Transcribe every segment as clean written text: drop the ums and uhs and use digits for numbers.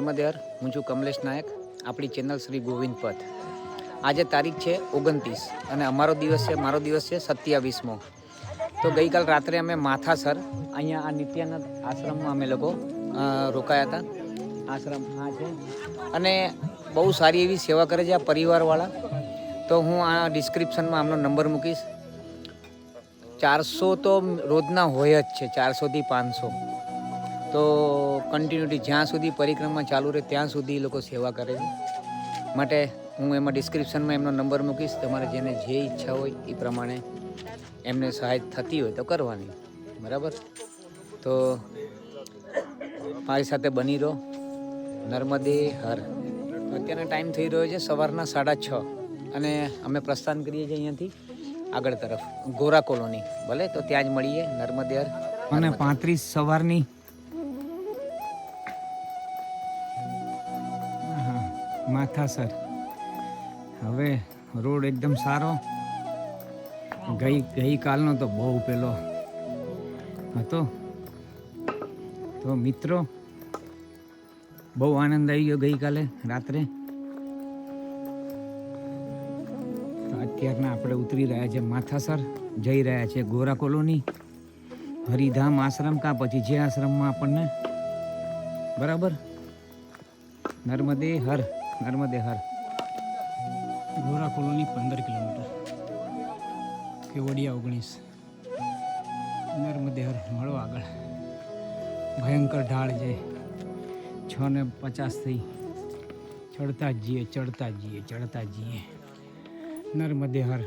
નર્મદે હર. હું છું કમલેશ નાયક, આપણી ચેનલ શ્રી ગોવિંદ પથ. આજે તારીખ છે 29 અને મારો દિવસ છે 27મો. તો ગઈકાલ રાત્રે અમે માથાસર અહીંયા આ નિત્યાનંદ આશ્રમમાં અમે લોકો રોકાયા હતા. આશ્રમ આ છે અને બહુ સારી એવી સેવા કરે છે આ પરિવારવાળા. તો હું આ ડિસ્ક્રિપ્શનમાં આમનો નંબર મૂકીશ. 400 તો રોજના હોય જ છે, 400 થી 500. તો કન્ટિન્યુટી જ્યાં સુધી પરિક્રમા ચાલુ રહે ત્યાં સુધી એ લોકો સેવા કરે છે. માટે હું એમાં ડિસ્ક્રિપ્શનમાં એમનો નંબર મૂકીશ. તમારે જેને જે ઈચ્છા હોય એ પ્રમાણે એમને સહાય થતી હોય તો કરવાની, બરાબર. તો મારી સાથે બની રહો. નર્મદે હર. અત્યારનો ટાઈમ થઈ રહ્યો છે સવારના 6:30 અને અમે પ્રસ્થાન કરીએ છીએ અહીંયાથી આગળ તરફ ગોરા કોલોની. ભલે તો ત્યાં જ મળીએ. નર્મદે હર. અને 35 સવારની માથાસર. હવે રોડ એકદમ સારો. ગઈકાલનો તો બહુ પેલો હતો. તો મિત્રો, બહુ આનંદ આવી ગયો ગઈકાલે રાત્રે. તો અત્યારના આપણે ઉતરી રહ્યા છે માથાસર, જઈ રહ્યા છે ગોરા કોલોની, હરિધામ આશ્રમ, કા પછી જે આશ્રમમાં આપણને, બરાબર. નર્મદે હર. નર્મદે હર. ગોરા કોલોની 15 કિલોમીટર, કેવડિયા 19. નર્મદે હર મળો આગળ. ભયંકર ઢાળ છે. 6:50 થઈ. ચડતા જઈએ. નર્મદે હર.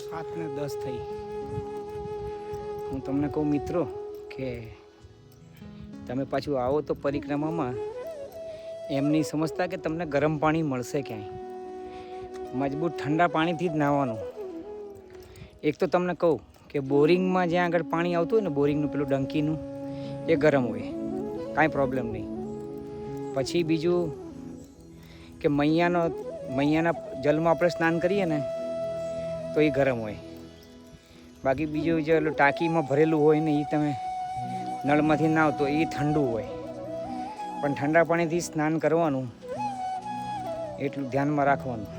7:10 થઈ. હું તમને કહું મિત્રો કે તમે પાછું આવો તો પરિક્રમામાં એમ નહીં સમજતા કે તમને ગરમ પાણી મળશે ક્યાંય. મજબૂત ઠંડા પાણીથી જ નાહવાનું. એક તો તમને કહું કે બોરિંગમાં જ્યાં આગળ પાણી આવતું હોય ને, બોરિંગનું પેલું ડંકીનું, એ ગરમ હોય, કાંઈ પ્રોબ્લેમ નહીં. પછી બીજું કે મૈયાના જલમાં આપણે સ્નાન કરીએ ને તો એ ગરમ હોય. બાકી બીજું જે ટાંકીમાં ભરેલું હોય ને, એ તમે નળમાંથી નાવ તો એ ઠંડુ હોય. પણ ઠંડા પાણીથી સ્નાન કરવાનું એટલું ધ્યાનમાં રાખવાનું.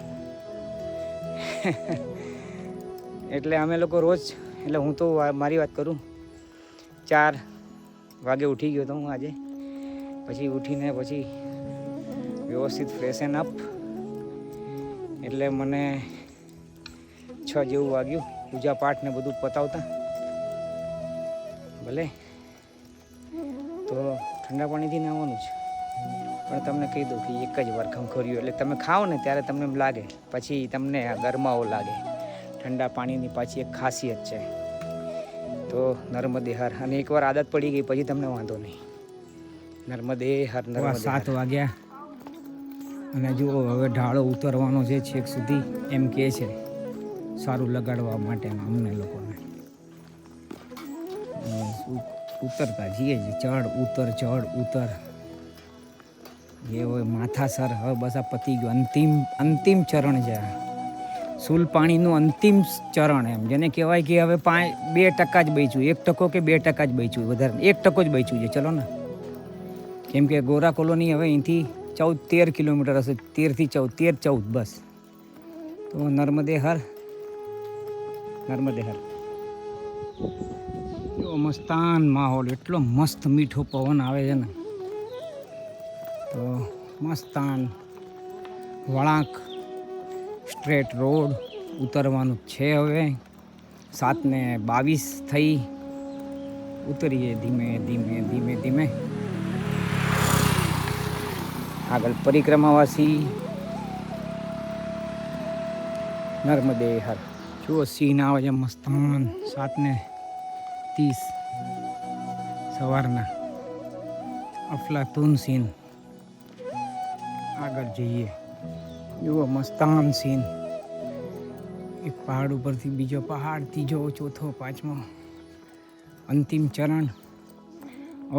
એટલે અમે લોકો રોજ, એટલે હું તો મારી વાત કરું, 4 વાગે ઉઠી ગયો હતો હું આજે. પછી ઉઠીને પછી વ્યવસ્થિત ફ્રેશન અપ, એટલે મને 6 જેવું વાગ્યું પૂજા પાઠ ને બધું પતાવતા. ભલે તો ઠંડા પાણીથી નાહવાનું છે. પણ તમને કહી દઉં કે એક જ વાર ખંખોર્યું એટલે તમે ખાઓ ને ત્યારે તમને એમ લાગે, પછી તમને ગરમાવો લાગે. ઠંડા પાણીની પાછી એક ખાસિયત છે. તો નર્મદે હર. અને એકવાર આદત પડી ગઈ પછી તમને વાંધો નહીં. નર્મદે હર. 7 વાગ્યા અને જુઓ હવે ઢાળો ઉતરવાનો છે છેક સુધી, એમ કહે છે, સારું લગાડવા માટે અમને લોકોને. ઉતરતા જઈએ છે, ચડ ઉતર. એ હોય માથાસર. હવે બસ આ પતી ગયું. અંતિમ ચરણ છે. સુલ પાણીનું અંતિમ ચરણ, એમ જેને કહેવાય કે હવે 2% જ બચ્યું. 1% કે 2% જ બચ્યું, વધારે 1% જ બચ્યું છે. ચલો ને, કેમ કે ગોરા કોલોની હવે અહીંથી 13 કિલોમીટર હશે. 13 થી 14 બસ. તો નર્મદે હર. એવો મસ્તાન માહોલ, એટલો મસ્ત મીઠો પવન આવે છે ને. તો મસ્તાન વળાંક, સ્ટ્રેટ રોડ ઉતરવાનું છે. હવે 7:22 થઈ. ઉતરીએ ધીમે. આગળ પરિક્રમાવાસી. નર્મદે હર. જુઓ સીન આવે છે મસ્તાન. 7:30 સવારના. અફલાતુન સીન. આગળ જઈએ. જુઓ મસ્તાન સીન. એક પહાડ ઉપરથી બીજો પહાડ, ત્રીજો, ચોથો, 5મો. અંતિમ ચરણ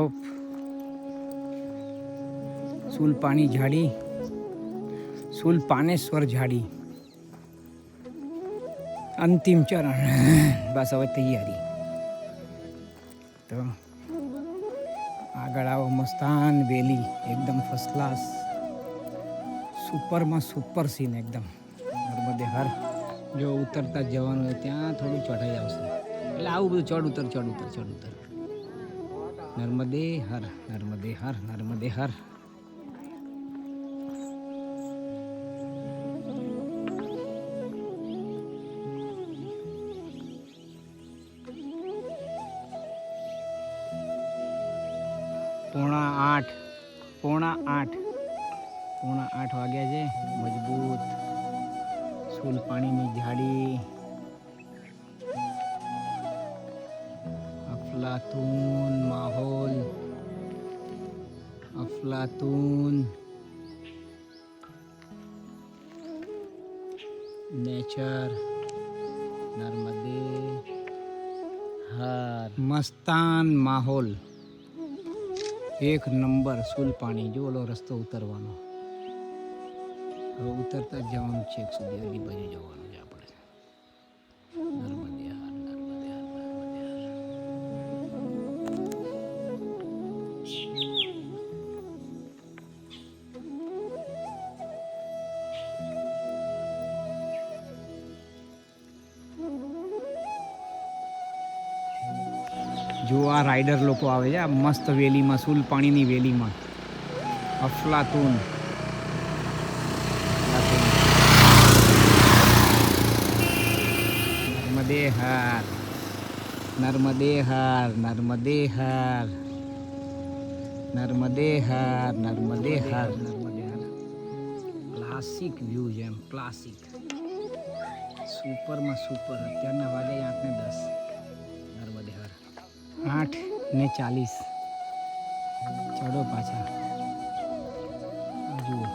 ઓફ સુલપાનેશ્વર ઝાડી. અંતિમ ચરણ. બસ હવે તૈયારી. તો આગળ આવો મસ્તાન વેલી, એકદમ ફર્સ્ટ ક્લાસ. સુપરમાં સુપર સીન એકદમ. નર્મદે હર. જો ઉતરતા જ જવાનું હોય ત્યાં થોડું ચઢાઈ આવશે, એટલે આવું બધું ચડ ઉતર ચડ ઉતર ચડ ઉતર. નર્મદે હર, નર્મદે હર, નર્મદે હર. પોણા આઠ વાગ્યા છે. મજબૂત સૂલ પાણીની જાડી, અફલાતૂન માહોલ, અફલાતૂન નેચર. નર્મદે હર. મસ્તાન માહોલ, એક નંબર. સૂલ પાણી જો ઓલો રસ્તો ઉતરવાનો. હવે ઉતરતા જ જવાનું છે, એક સુધી અગલી બાજુ જવાનું છે આપણે. નર્મદે હર, નર્મદે હર, નર્મદે હર. જો આ રાઈડર લોકો આવે છે આ મસ્ત વેલીમાં, સૂલ પાણીની વેલીમાં. અફલાતૂન. નર્મદે હર, નર્મદે હર, નર્મદે હર, નર્મદે હર, નર્મદે હર, નર્મદે હર. ક્લાસિક વ્યૂ છે એમ, ક્લાસિક. સુપરમાં સુપર. અત્યારના વાગે 8:10. નર્મદે હર. 8:40. ચડો પાછા. જુઓ,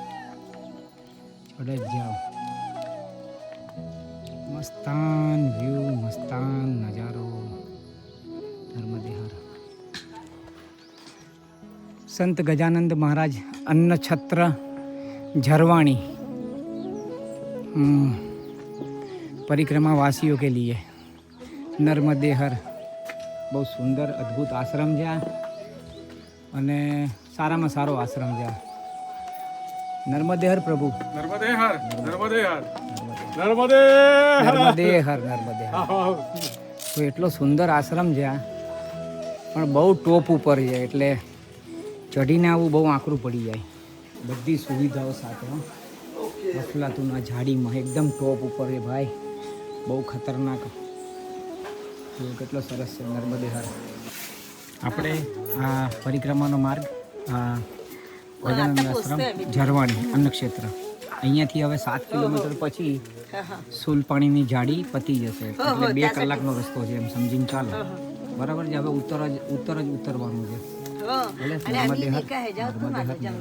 ચડે જ જાઓ. મસ્તાન વ્યૂ, મસ્તાન નજારો. નર્મદે હર. સંત ગજાનંદ મહારાજ અન્ન છત્ર झरवाणी परिक्रमा वासियों के लिए नर्मदे हर बहुत सुंदर अद्भुत आश्रम છે અને સારામાં સારો આશ્રમ છે. નર્મદે હર પ્રભુ. નર્મદે હર, નર્મદે હર, નર્મદે નર્મદે હર, નર્મદે હર. તો એટલો સુંદર આશ્રમ છે આ, પણ બહુ ટોપ ઉપર છે એટલે ચઢીને આવવું બહુ આકરું પડી જાય. બધી સુવિધાઓ સાથે અફલાતુના ઝાડીમાં એકદમ ટોપ ઉપર છે ભાઈ, બહુ ખતરનાક. કેટલો સરસ છે નર્મદે હર. આપણે આ પરિક્રમાનો માર્ગ ગજાનંદ આશ્રમ ઝરવાણી અન્નક્ષેત્ર, અહીંયાથી હવે 7 કિલોમીટર પછી સુલપાણીની જાડી પતી જશે, એટલે 2 કલાકનો રસ્તો છે એમ સમજીને ચાલો. બરાબર છે. હવે ઉતરવાનું છે. નર્મદે હર, નર્મદે હર,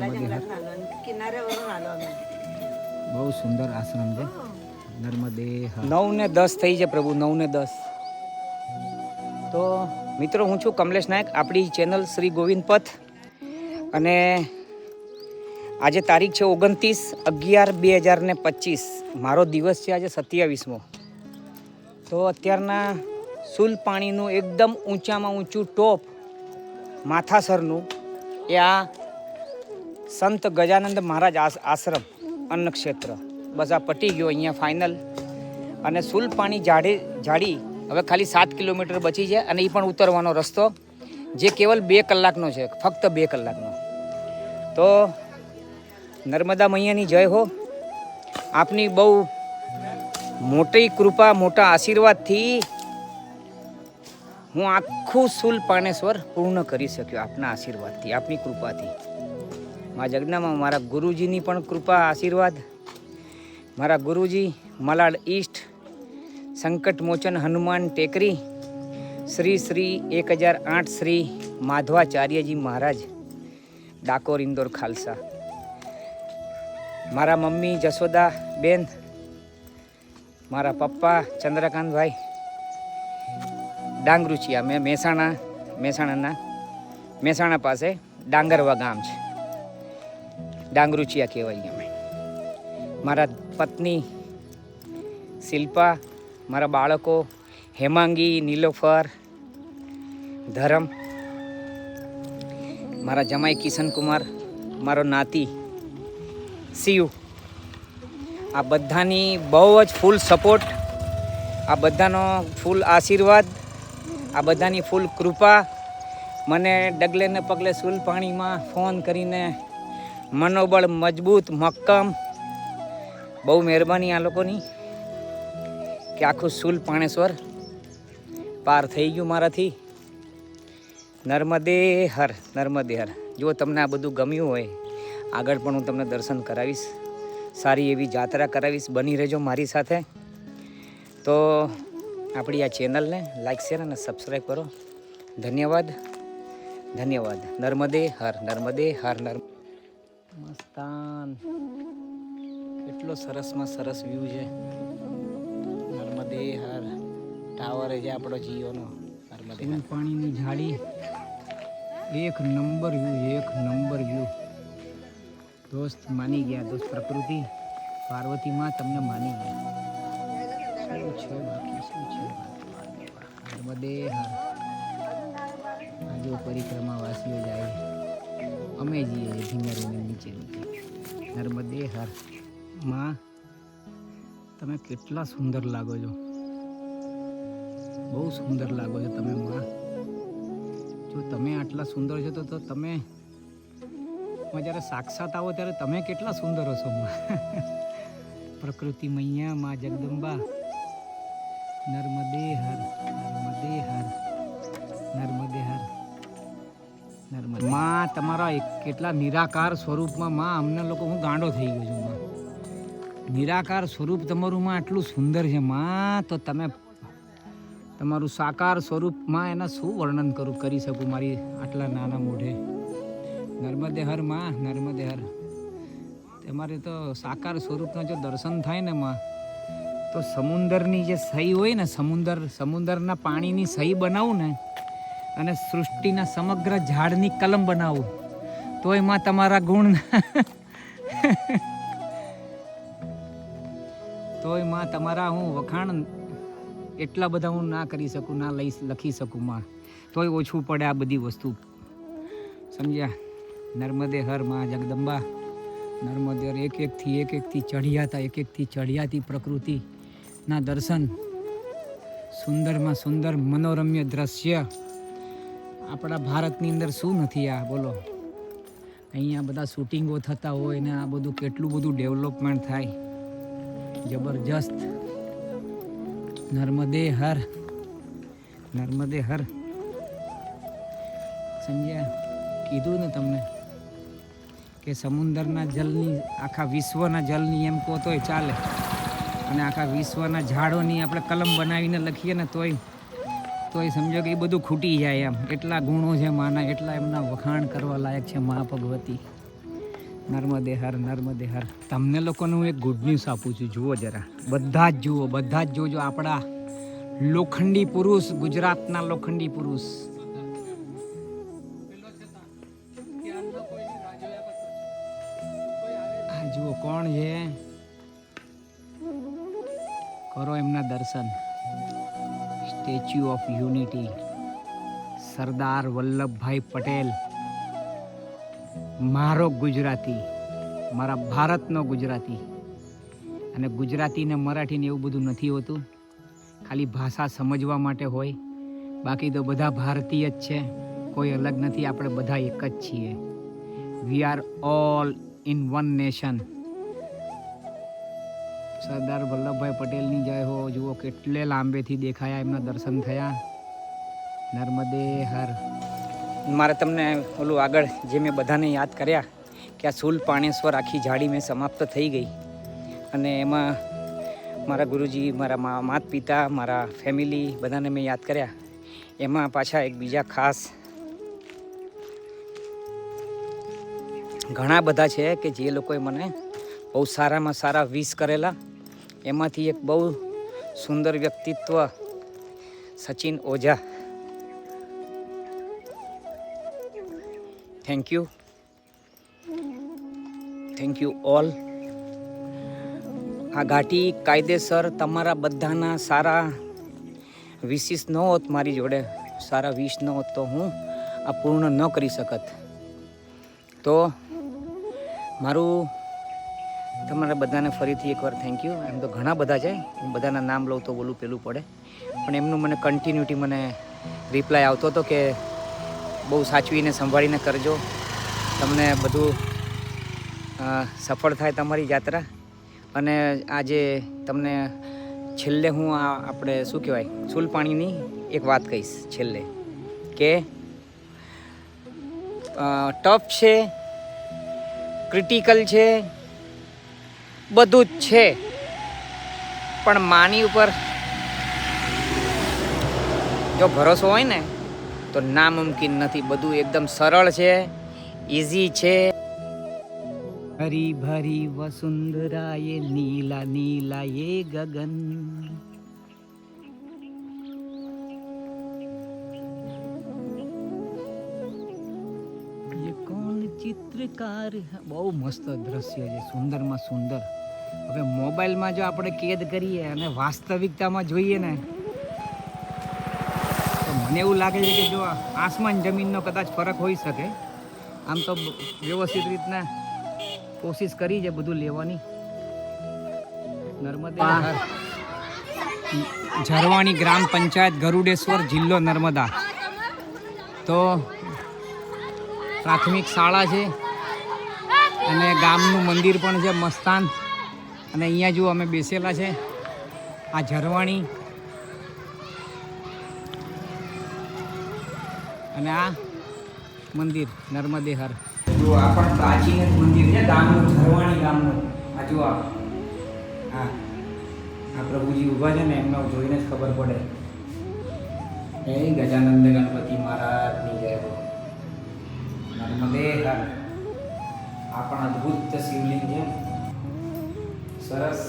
નર્મદે હર. બહુ સુંદર આશ્રમ છે નર્મદે હર. 9:10 થઈ છે પ્રભુ, 9:10. તો મિત્રો, હું છું કમલેશ નાયક, આપણી ચેનલ શ્રી ગોવિંદ પથ. અને આજે તારીખ છે 29/11/2025. મારો દિવસ છે આજે 27મો. તો અત્યારના સુલ પાણીનું એકદમ ઊંચામાં ઊંચું ટોપ માથાસરનું એ આ સંત ગજાનંદ મહારાજ આશ્રમ અન્નક્ષેત્ર. બસ આ પટી ગયો અહીંયા ફાઇનલ. અને સુલ પાણી જાડી હવે ખાલી 7 કિલોમીટર બચી છે, અને એ પણ ઉતરવાનો રસ્તો, જે કેવલ 2 કલાકનો છે, ફક્ત 2 કલાકનો. તો નર્મદા મૈયાની જય હો. આપની બહુ મોટી કૃપા, મોટા આશીર્વાદથી હું આખું સુલ પાણેશ્વર પૂર્ણ કરી શક્યો, આપના આશીર્વાદથી, આપની કૃપાથી. મારા જગનામાં મારા ગુરુજીની પણ કૃપા, આશીર્વાદ. મારા ગુરુજી મલાડ ઈષ્ટ સંકટ મોચન હનુમાન ટેકરી શ્રી 1008 શ્રી માધવાચાર્યજી મહારાજ, ડાકોર ઇન્દોર ખાલસા. મારા મમ્મી જશોદા બેન, મારા પપ્પા ચંદ્રકાંતભાઈ ડાંગરુચિયા. મેં મહેસાણા પાસે ડાંગરવા ગામ છે, ડાંગરુચિયા કહેવાય અમે. મારા પત્ની શિલ્પા, મારા બાળકો હેમાંગી, નીલોફર, ધરમ, મારા જમાઈ કિશનકુમાર, મારો નાતી શિવ, આ બધાની બહુ જ ફૂલ સપોર્ટ, આ બધાનો ફૂલ આશીર્વાદ, આ બધાની ફૂલ કૃપા મને ડગલે ને પગલે સૂલ પાણીમાં ફોન કરીને મનોબળ મજબૂત મક્કમ, બહુ મહેરબાની આ લોકોની કે આખું સૂલ પાણેશ્વર પાર થઈ ગયું મારાથી. નર્મદે હર, નર્મદે હર. જો તમને આ બધું ગમ્યું હોય, આગળ પણ હું તમને દર્શન કરાવીશ, સારી એવી જાત્રા કરાવીશ. બની રહેજો મારી સાથે. તો આપણી આ ચેનલને લાઈક શેર અને સબસ્ક્રાઈબ કરો. ધન્યવાદ, ધન્યવાદ. નર્મદે હર, નર્મદે હર. મસ્તાન, કેટલો સરસમાં સરસ વ્યૂ છે. નર્મદે હર. ટાવર છે આપણો જીઓનો. નર્મદે હર. પાણીની ઝાડી, એક નંબર વ્યૂ, એક નંબર વ્યૂ. દોસ્ત માની ગયા, દોસ્ત પ્રકૃતિ પાર્વતી માં તમને માની ગયા. શું છે બાકી, શું છે બાકી? નર્મદે હર. આજે પરિક્રમા વાસીઓ જાય, અમે જઈએ ધીમે ધીમે નીચે નીચે. નર્મદે હર. માં તમે કેટલા સુંદર લાગો છો, બહુ સુંદર લાગો છો તમે માં. જો તમે આટલા સુંદર છો તો તમે જ્યારે સાક્ષાત આવો ત્યારે તમે કેટલા સુંદર હશો માં. પ્રકૃતિ મૈયા માં જગદંબા. નર્મદે હર, નર્મદે હર, નર્મદે હર. નર્મદે માં તમારા કેટલા નિરાકાર સ્વરૂપમાં માં અમને લોકો હું ગાંડો થઈ ગયો છું માં. નિરાકાર સ્વરૂપ તમારું માં આટલું સુંદર છે માં, તો તમે તમારું સાકાર સ્વરૂપમાં એના શું વર્ણન કરી શકું મારી આટલા નાના મોઢે. નર્મદે હર માં, નર્મદે હર. તમારે તો સાકાર સ્વરૂપના જો દર્શન થાય ને માં, તો સમુંદરની જે સહી હોય ને, સમુંદરના પાણીની સહી બનાવું ને અને સૃષ્ટિના સમગ્ર ઝાડની કલમ બનાવું તો એમાં તમારા ગુણ તોય માં તમારા હું વખાણ એટલા બધા હું ના કરી શકું, ના લખી શકું માં. તોય ઓછું પડે આ બધી વસ્તુ, સમજ્યા. નર્મદે હર માં જગદંબા. નર્મદે હર. એક એકથી ચઢિયાતી પ્રકૃતિના દર્શન, સુંદરમાં સુંદર મનોરમ્ય દ્રશ્ય. આપણા ભારતની અંદર શું નથી આ બોલો. અહીંયા બધા શૂટિંગો થતા હોય ને આ બધું કેટલું બધું ડેવલપમેન્ટ થાય, જબરજસ્ત. નર્મદે હર, નર્મદે હર. સમજ્યા. કીધું ને તમને કે સમુદ્રના જલની, આખા વિશ્વના જલની એમ કહો તોય ચાલે, અને આખા વિશ્વના ઝાડોની આપણે કલમ બનાવીને લખીએ ને તોય સમજો કે એ બધું ખૂટી જાય એમ. એટલા ગુણો છે માના, એટલા એમના વખાણ કરવા લાયક છે મા ભગવતી. નર્મદે હર, નર્મદે હર. તમને લોકોને હું એક ગુડ ન્યૂઝ આપું છું, જુઓ જરા, બધા જ જુઓ, બધા જ જોજો. આપણા લોખંડી પુરુષ, ગુજરાતના લોખંડી પુરુષ. આ જુઓ કોણ છે, કરો એમના દર્શન. Statue of unity, Sardar Vallabhbhai Patel. મારો ગુજરાતી, મારા ભારતનો ગુજરાતી. અને ગુજરાતી ને મરાઠી ને એવું બધું નથી હોતું, ખાલી ભાષા સમજવા માટે હોય. બાકી તો બધા ભારતીય જ છે, કોઈ અલગ નથી. આપણે બધા એક જ છીએ. We are all in one nation. Sardar Vallabhbhai પટેલની જય હો. જુઓ કેટલે લાંબેથી દેખાયા, એમના દર્શન થયા. નર્મદે હર. મારે તમને ઓલું આગળ જે મેં બધાને યાદ કર્યા કે આ સૂલ પાણેશ્વર આખી ઝાડી મેં સમાપ્ત થઈ ગઈ, અને એમાં મારા ગુરુજી, મારા માતા પિતા, મારા ફેમિલી બધાને મેં યાદ કર્યા. એમાં પાછા એક બીજા ખાસ ઘણા બધા છે કે જે લોકોએ મને બહુ સારામાં સારા વિશ કરેલા. એમાંથી એક બહુ સુંદર વ્યક્તિત્વ Sachin Ojha. Thank you all. આ ઘાટી કાયદેસર તમારા બધાના સારા વિશિસ ન હોત મારી જોડે, સારા વિશ ન હોત તો હું આ પૂર્ણ ન કરી શકત. તો મારું તમારા બધાને ફરીથી એકવાર થેન્ક યુ. એમ તો ઘણા બધા છે, હું બધાના નામ લઉં તો બોલું પેલું પડે, પણ એમનું મને કન્ટિન્યુટી મને રિપ્લાય આવતો હતો કે બહુ સાચવીને સંભાળીને કરજો, તમને બધું સફળ થાય તમારી યાત્રા. અને આજે તમને છેલ્લે હું આપણે શું કહેવાય સુલપાણીની એક વાત કહીશ છેલ્લે, કે ટફ છે, ક્રિટિકલ છે, બધું જ છે, પણ માની ઉપર જો ભરોસો હોય ને તો નામુમકિન નથી. બધું એકદમ સરળ છે, ઇઝી છે. હરી ભરી વસુંધરા ये नीला नीला ये गगन, ये कौन चित्रकार. બહુ મસ્ત દ્રશ્ય છે, સુંદરમાં સુંદર. હવે મોબાઈલમાં જો આપણે કેદ કરીએ અને વાસ્તવિકતામાં જોઈએ ને તો મને એવું લાગે છે કે જો આસમાન જમીનનો કદાચ ફરક હોઈ શકે. આમ તો વ્યવસ્થિત રીતના કોશિશ કરી છે બધું લેવાની. નર્મદા ઝરવાણી ગ્રામ પંચાયત, ગરુડેશ્વર, જિલ્લો નર્મદા. તો પ્રાથમિક શાળા છે અને ગામનું મંદિર પણ છે મસ્તાન. અને અહીંયા જો અમે બેસેલા છે, આ ઝરવાણી અને આ મંદિર નર્મદે હર. જો આ પણ પ્રાચીન જ મંદિર છે ગામનું, ઝરવાણી ગામનું. આ જો આ પ્રભુજી ઊભા છે ને, એમને જોઈને જ ખબર પડે. એ ગજાનંદ ગણપતિ મહારાજની જય હો. નર્મદે હર. આ પણ અદ્ભુત શિવલિંગ છે, સરસ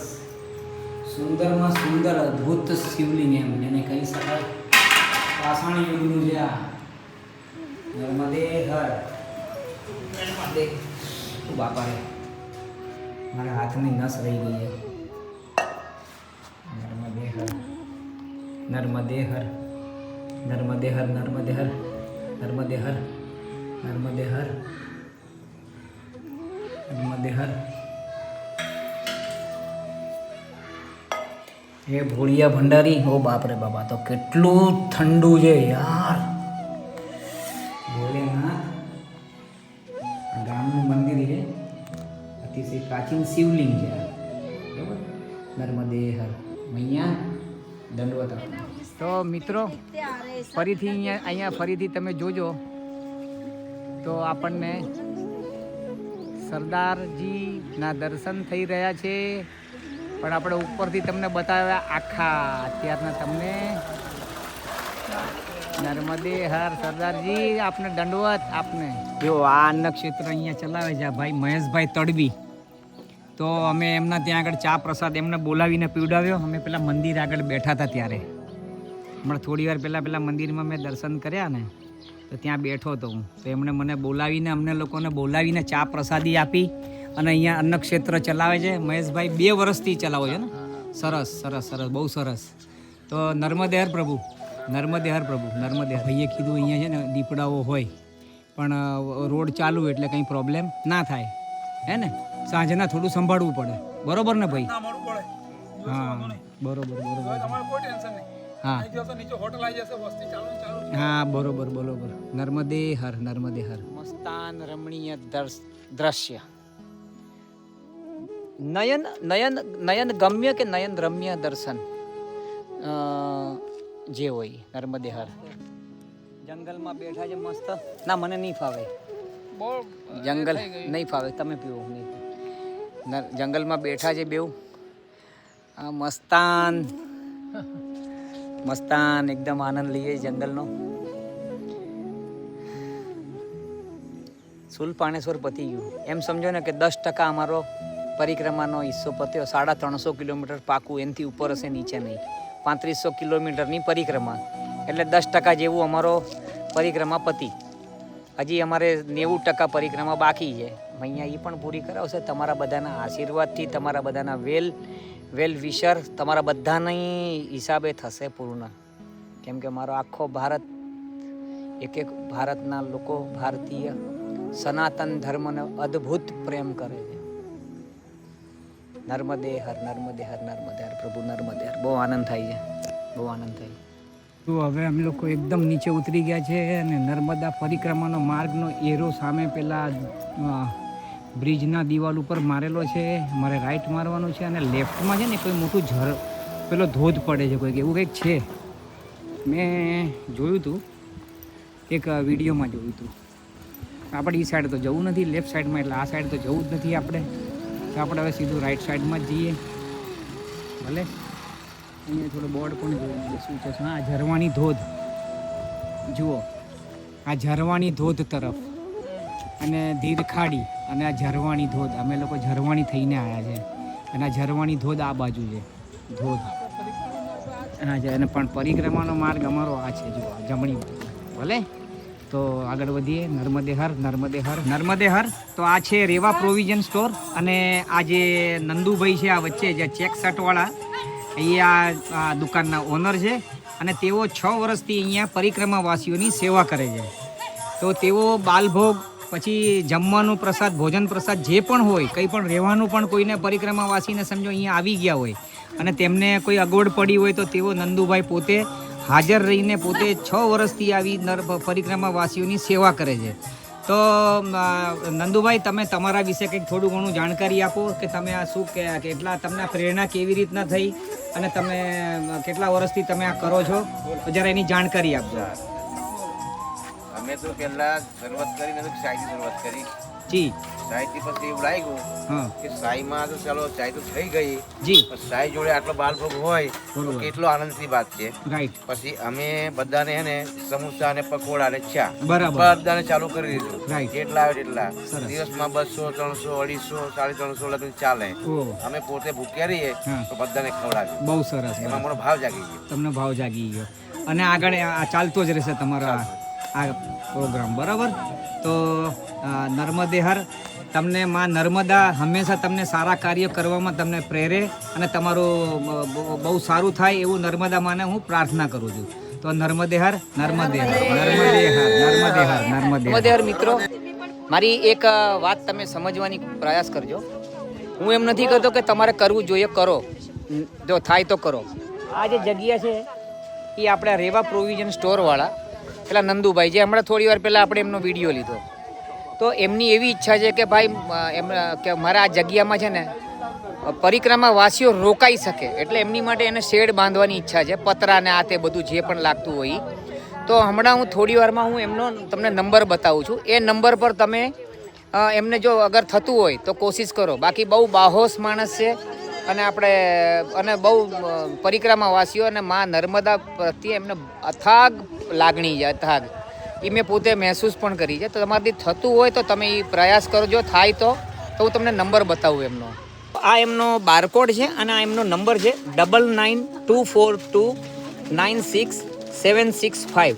સુંદરમાં સુંદર અદ્ભુત શિવલિંગ એમ જેને કહી શકાય. પાષાણ યુગનું છે આ નર્મદે હર. નર્મદે બાપા રે, મારા હાથની નસ રહી ગઈ છે. નર્મદે હર, નર્મદે હર, નર્મદે હર, નર્મદે હર, નર્મદે હર, નર્મદે હર, નર્મદે હર. એ ભોળિયા ભંડારી, ઓ બાપ રે બાપા, તો કેટલું ઠંડુ છે યાર. ભોલેનાથ ગામનું મંદિર છે, અતિશય પ્રાચીન શિવલિંગ છે બરાબર. નર્મદે હર. અહીંયા દંડવત. તો મિત્રો ફરીથી અહીંયા ફરીથી તમે જોજો તો આપણને સરદારજીના દર્શન થઈ રહ્યા છે. પણ આપણે ઉપરથી તમને બતાવ્યા આખા અત્યારના તમને. નર્મદે હર સરદારજી, આપને દંડવત. આપને જો આ અન્ન ક્ષેત્ર અહીંયા ચલાવે છે આ ભાઈ મહેશભાઈ તડવી. તો અમે એમના ત્યાં આગળ ચા પ્રસાદ એમને બોલાવીને પીવડાવ્યો. અમે પેલા મંદિર આગળ બેઠા હતા ત્યારે, હમણાં થોડી વાર પહેલાં મંદિરમાં મેં દર્શન કર્યા ને, તો ત્યાં બેઠો હતો હું. તો એમણે મને બોલાવીને, અમને લોકોને બોલાવીને ચા પ્રસાદી આપી. અને અહીંયા અન્ન ક્ષેત્ર ચલાવે છે મહેશભાઈ, 2 વર્ષથી ચલાવો છે ને. સરસ સરસ સરસ, બહુ સરસ. તો નર્મદે હર પ્રભુ, નર્મદે હર પ્રભુ, નર્મદે હર. ભાઈએ કીધું અહીંયા છે ને દીપડાઓ હોય, પણ રોડ ચાલુ એટલે કંઈ પ્રોબ્લેમ ના થાય, હે ને. સાંજના થોડું સંભાળવું પડે, બરોબર ને ભાઈ? હા બરોબર બરોબર. હા હા બરોબર બરોબર. નર્મદે હર, નર્મદે હર. મસ્તાન રમણીય દ્રશ્ય, નયન નયન નયન ગમ્ય કે નયન રમ્ય દર્શન જે હોય. નર્મદે હર. જંગલમાં બેઠા છે મસ્ત. ના મને નહીં ફાવે જંગલ, નહીં ફાવે. તમે પીવો નહીં. જંગલમાં બેઠા છે બેઉ. આ મસ્તાન મસ્તાન એકદમ આનંદ લઈએ જંગલનો. સુલપાણેશ્વર પતી ગયું એમ સમજો ને કે 10% અમારો પરિક્રમાનો હિસ્સો પત્યો. 350 કિલોમીટર પાકું, એનાથી ઉપર હશે, નીચે નહીં. 3500 કિલોમીટરની પરિક્રમા એટલે 10% જેવું અમારો પરિક્રમા પતી. હજી અમારે 90% પરિક્રમા બાકી છે. અહીંયા એ પણ પૂરી કરાવશે તમારા બધાના આશીર્વાદથી, તમારા બધાના વેલ વિશર, તમારા બધાની હિસાબે થશે પૂર્ણ. કેમ કે મારો આખો ભારત, એક ભારતના લોકો ભારતીય સનાતન ધર્મને અદ્ભુત પ્રેમ કરે છે. નર્મદે હર નર્મદે હર નર્મદે હર પ્રભુ નર્મદે હર. બહુ આનંદ થાય છે, બહુ આનંદ થાય. તો હવે અમે લોકો એકદમ નીચે ઉતરી ગયા છે અને નર્મદા પરિક્રમાનો માર્ગનો એરો સામે પેલા બ્રિજના દિવાલ ઉપર મારેલો છે. મારે રાઈટ મારવાનું છે અને લેફ્ટમાં છે ને કોઈ મોટું પેલો ધોધ પડે છે કોઈક, એવું કંઈક છે. મેં જોયું હતું એક વિડીયોમાં જોયું હતું. આપણે એ સાઈડ તો જવું નથી, લેફ્ટ સાઈડમાં, એટલે આ સાઈડ તો જવું જ નથી આપણે. તો આપણે હવે સીધું રાઈટ સાઈડમાં જ જઈએ. ભલે અહીંયા થોડો બોર્ડ પણ જોયું શું છે. હા, ઝરવાણી ધોધ જુઓ, આ ઝરવાણી ધોધ તરફ અને ધીરખાડી અને આ ઝરવાણી ધોધ. અમે લોકો ઝરવાણી થઈને આવ્યા છે અને આ ઝરવાણી ધોધ આ બાજુ છે, ધોધ. હા છે અને પણ પરિક્રમાનો માર્ગ અમારો આ છે, જુઓ જમણી બાજુ. ભલે તો આગળ વધીએ. નર્મદે હર નર્મદે હર નર્મદે હર. તો આ છે રેવા પ્રોવિઝન સ્ટોર અને આ જે નંદુભાઈ છે આ વચ્ચે જે ચેક શર્ટવાળા, એ આ દુકાનના ઓનર છે અને તેઓ 6 વર્ષથી અહીંયા પરિક્રમાવાસીઓની સેવા કરે છે. તો તેઓ બાલભોગ, પછી જમવાનું પ્રસાદ, ભોજન પ્રસાદ જે પણ હોય, કંઈ પણ રહેવાનું પણ કોઈને પરિક્રમાવાસીને સમજો અહીંયા આવી ગયા હોય અને તેમને કોઈ અગવડ પડી હોય તો તેઓ નંદુભાઈ પોતે હાજર રહીને પોતે 6 વર્ષથી આવી પરિક્રમાવાસીઓની સેવા કરે છે. તો નંદુભાઈ, તમે તમારા વિશે કંઈક થોડું ઘણું જાણકારી આપો કે તમે આ શું કે કેટલા તમને પ્રેરણા કેવી રીતના થઈ અને તમે કેટલા વર્ષથી તમે આ કરો છો, તો જરા એની જાણકારી આપજો. અમે તો પહેલા શરૂઆત કરીને તો ચાયથી શરૂઆત કરી. જી. ચાયથી પછી એવું લાગ્યું હા કે ચાયમાં તો ચાલો ચાય તો થઈ ગઈ, જી, પણ ચાય જોડે આટલો બાલભોગ હોય તો બરોબર. કેટલો આનંદની વાત છે. રાઈટ. પછી અમે બધાને હે ને સમોસા અને પકોડા અને ચા બરાબર. બધાને ચાલુ કરી દીધું. રાઈટ. જેટલા આવે એટલા સરસ. દિવસમાં 200, 300, 250, 350 લગન ચાલે. ઓહ, અમે પોતે ભૂખ્યા રહીએ હા. તો બધાને ખવડાવીએ. બહુ સરસ. એમાં મારો ભાવ જાગી ગયો. તમને ભાવ જાગી ગયો અને આગળ આ ચાલતો જ રહેશે તમારો આ પ્રોગ્રામ, બરાબર. તો નર્મદે હર. તમને માં નર્મદા હંમેશા તમને સારા કાર્ય કરવામાં તમને પ્રેરે અને તમારું બહુ સારું થાય એવું નર્મદા માને હું પ્રાર્થના કરું છું. તો નર્મદે હર નર્મદે હર નર્મદે હર નર્મદે હર નર્મદે હર. મિત્રો, મારી એક વાત તમે સમજવાની પ્રયાસ કરજો. હું એમ નથી કહેતો કે તમારે કરવું જોઈએ, કરો, જો થાય તો કરો. આ જે જગ્યા છે એ આપણા રેવા પ્રોવિઝન સ્ટોરવાળા પેલા નંદુભાઈ, જે હમણાં થોડી વાર પહેલાં આપણે એમનો વિડીયો લીધો, તો એમની એવી ઈચ્છા છે કે ભાઈ કે મારા આ જગ્યામાં છે ને પરિક્રમાવાસીઓ રોકાઈ શકે, એટલે એમની માટે એને શેડ બાંધવાની ઈચ્છા છે, પતરા ને આ તે બધું જે પણ લાગતું હોય. તો હમણાં હું થોડી વારમાં હું એમનો તમને નંબર બતાવું છું. એ નંબર પર તમે એમને જો અગર થતું હોય તો કોશિશ કરો. બાકી બહુ બાહોશ માણસ છે અને આપણે બહુ પરિક્રમાવાસીઓ અને મા નર્મદા પ્રત્યે એમને અથાગ લાગણી છે, અથાગ. એ મેં પોતે મહેસૂસ પણ કરી છે. તો તમારાથી થતું હોય તો તમે એ પ્રયાસ કરજો. થાય તો હું તમને નંબર બતાવું એમનો. આ એમનો બારકોડ છે અને આ એમનો નંબર છે 9924296765.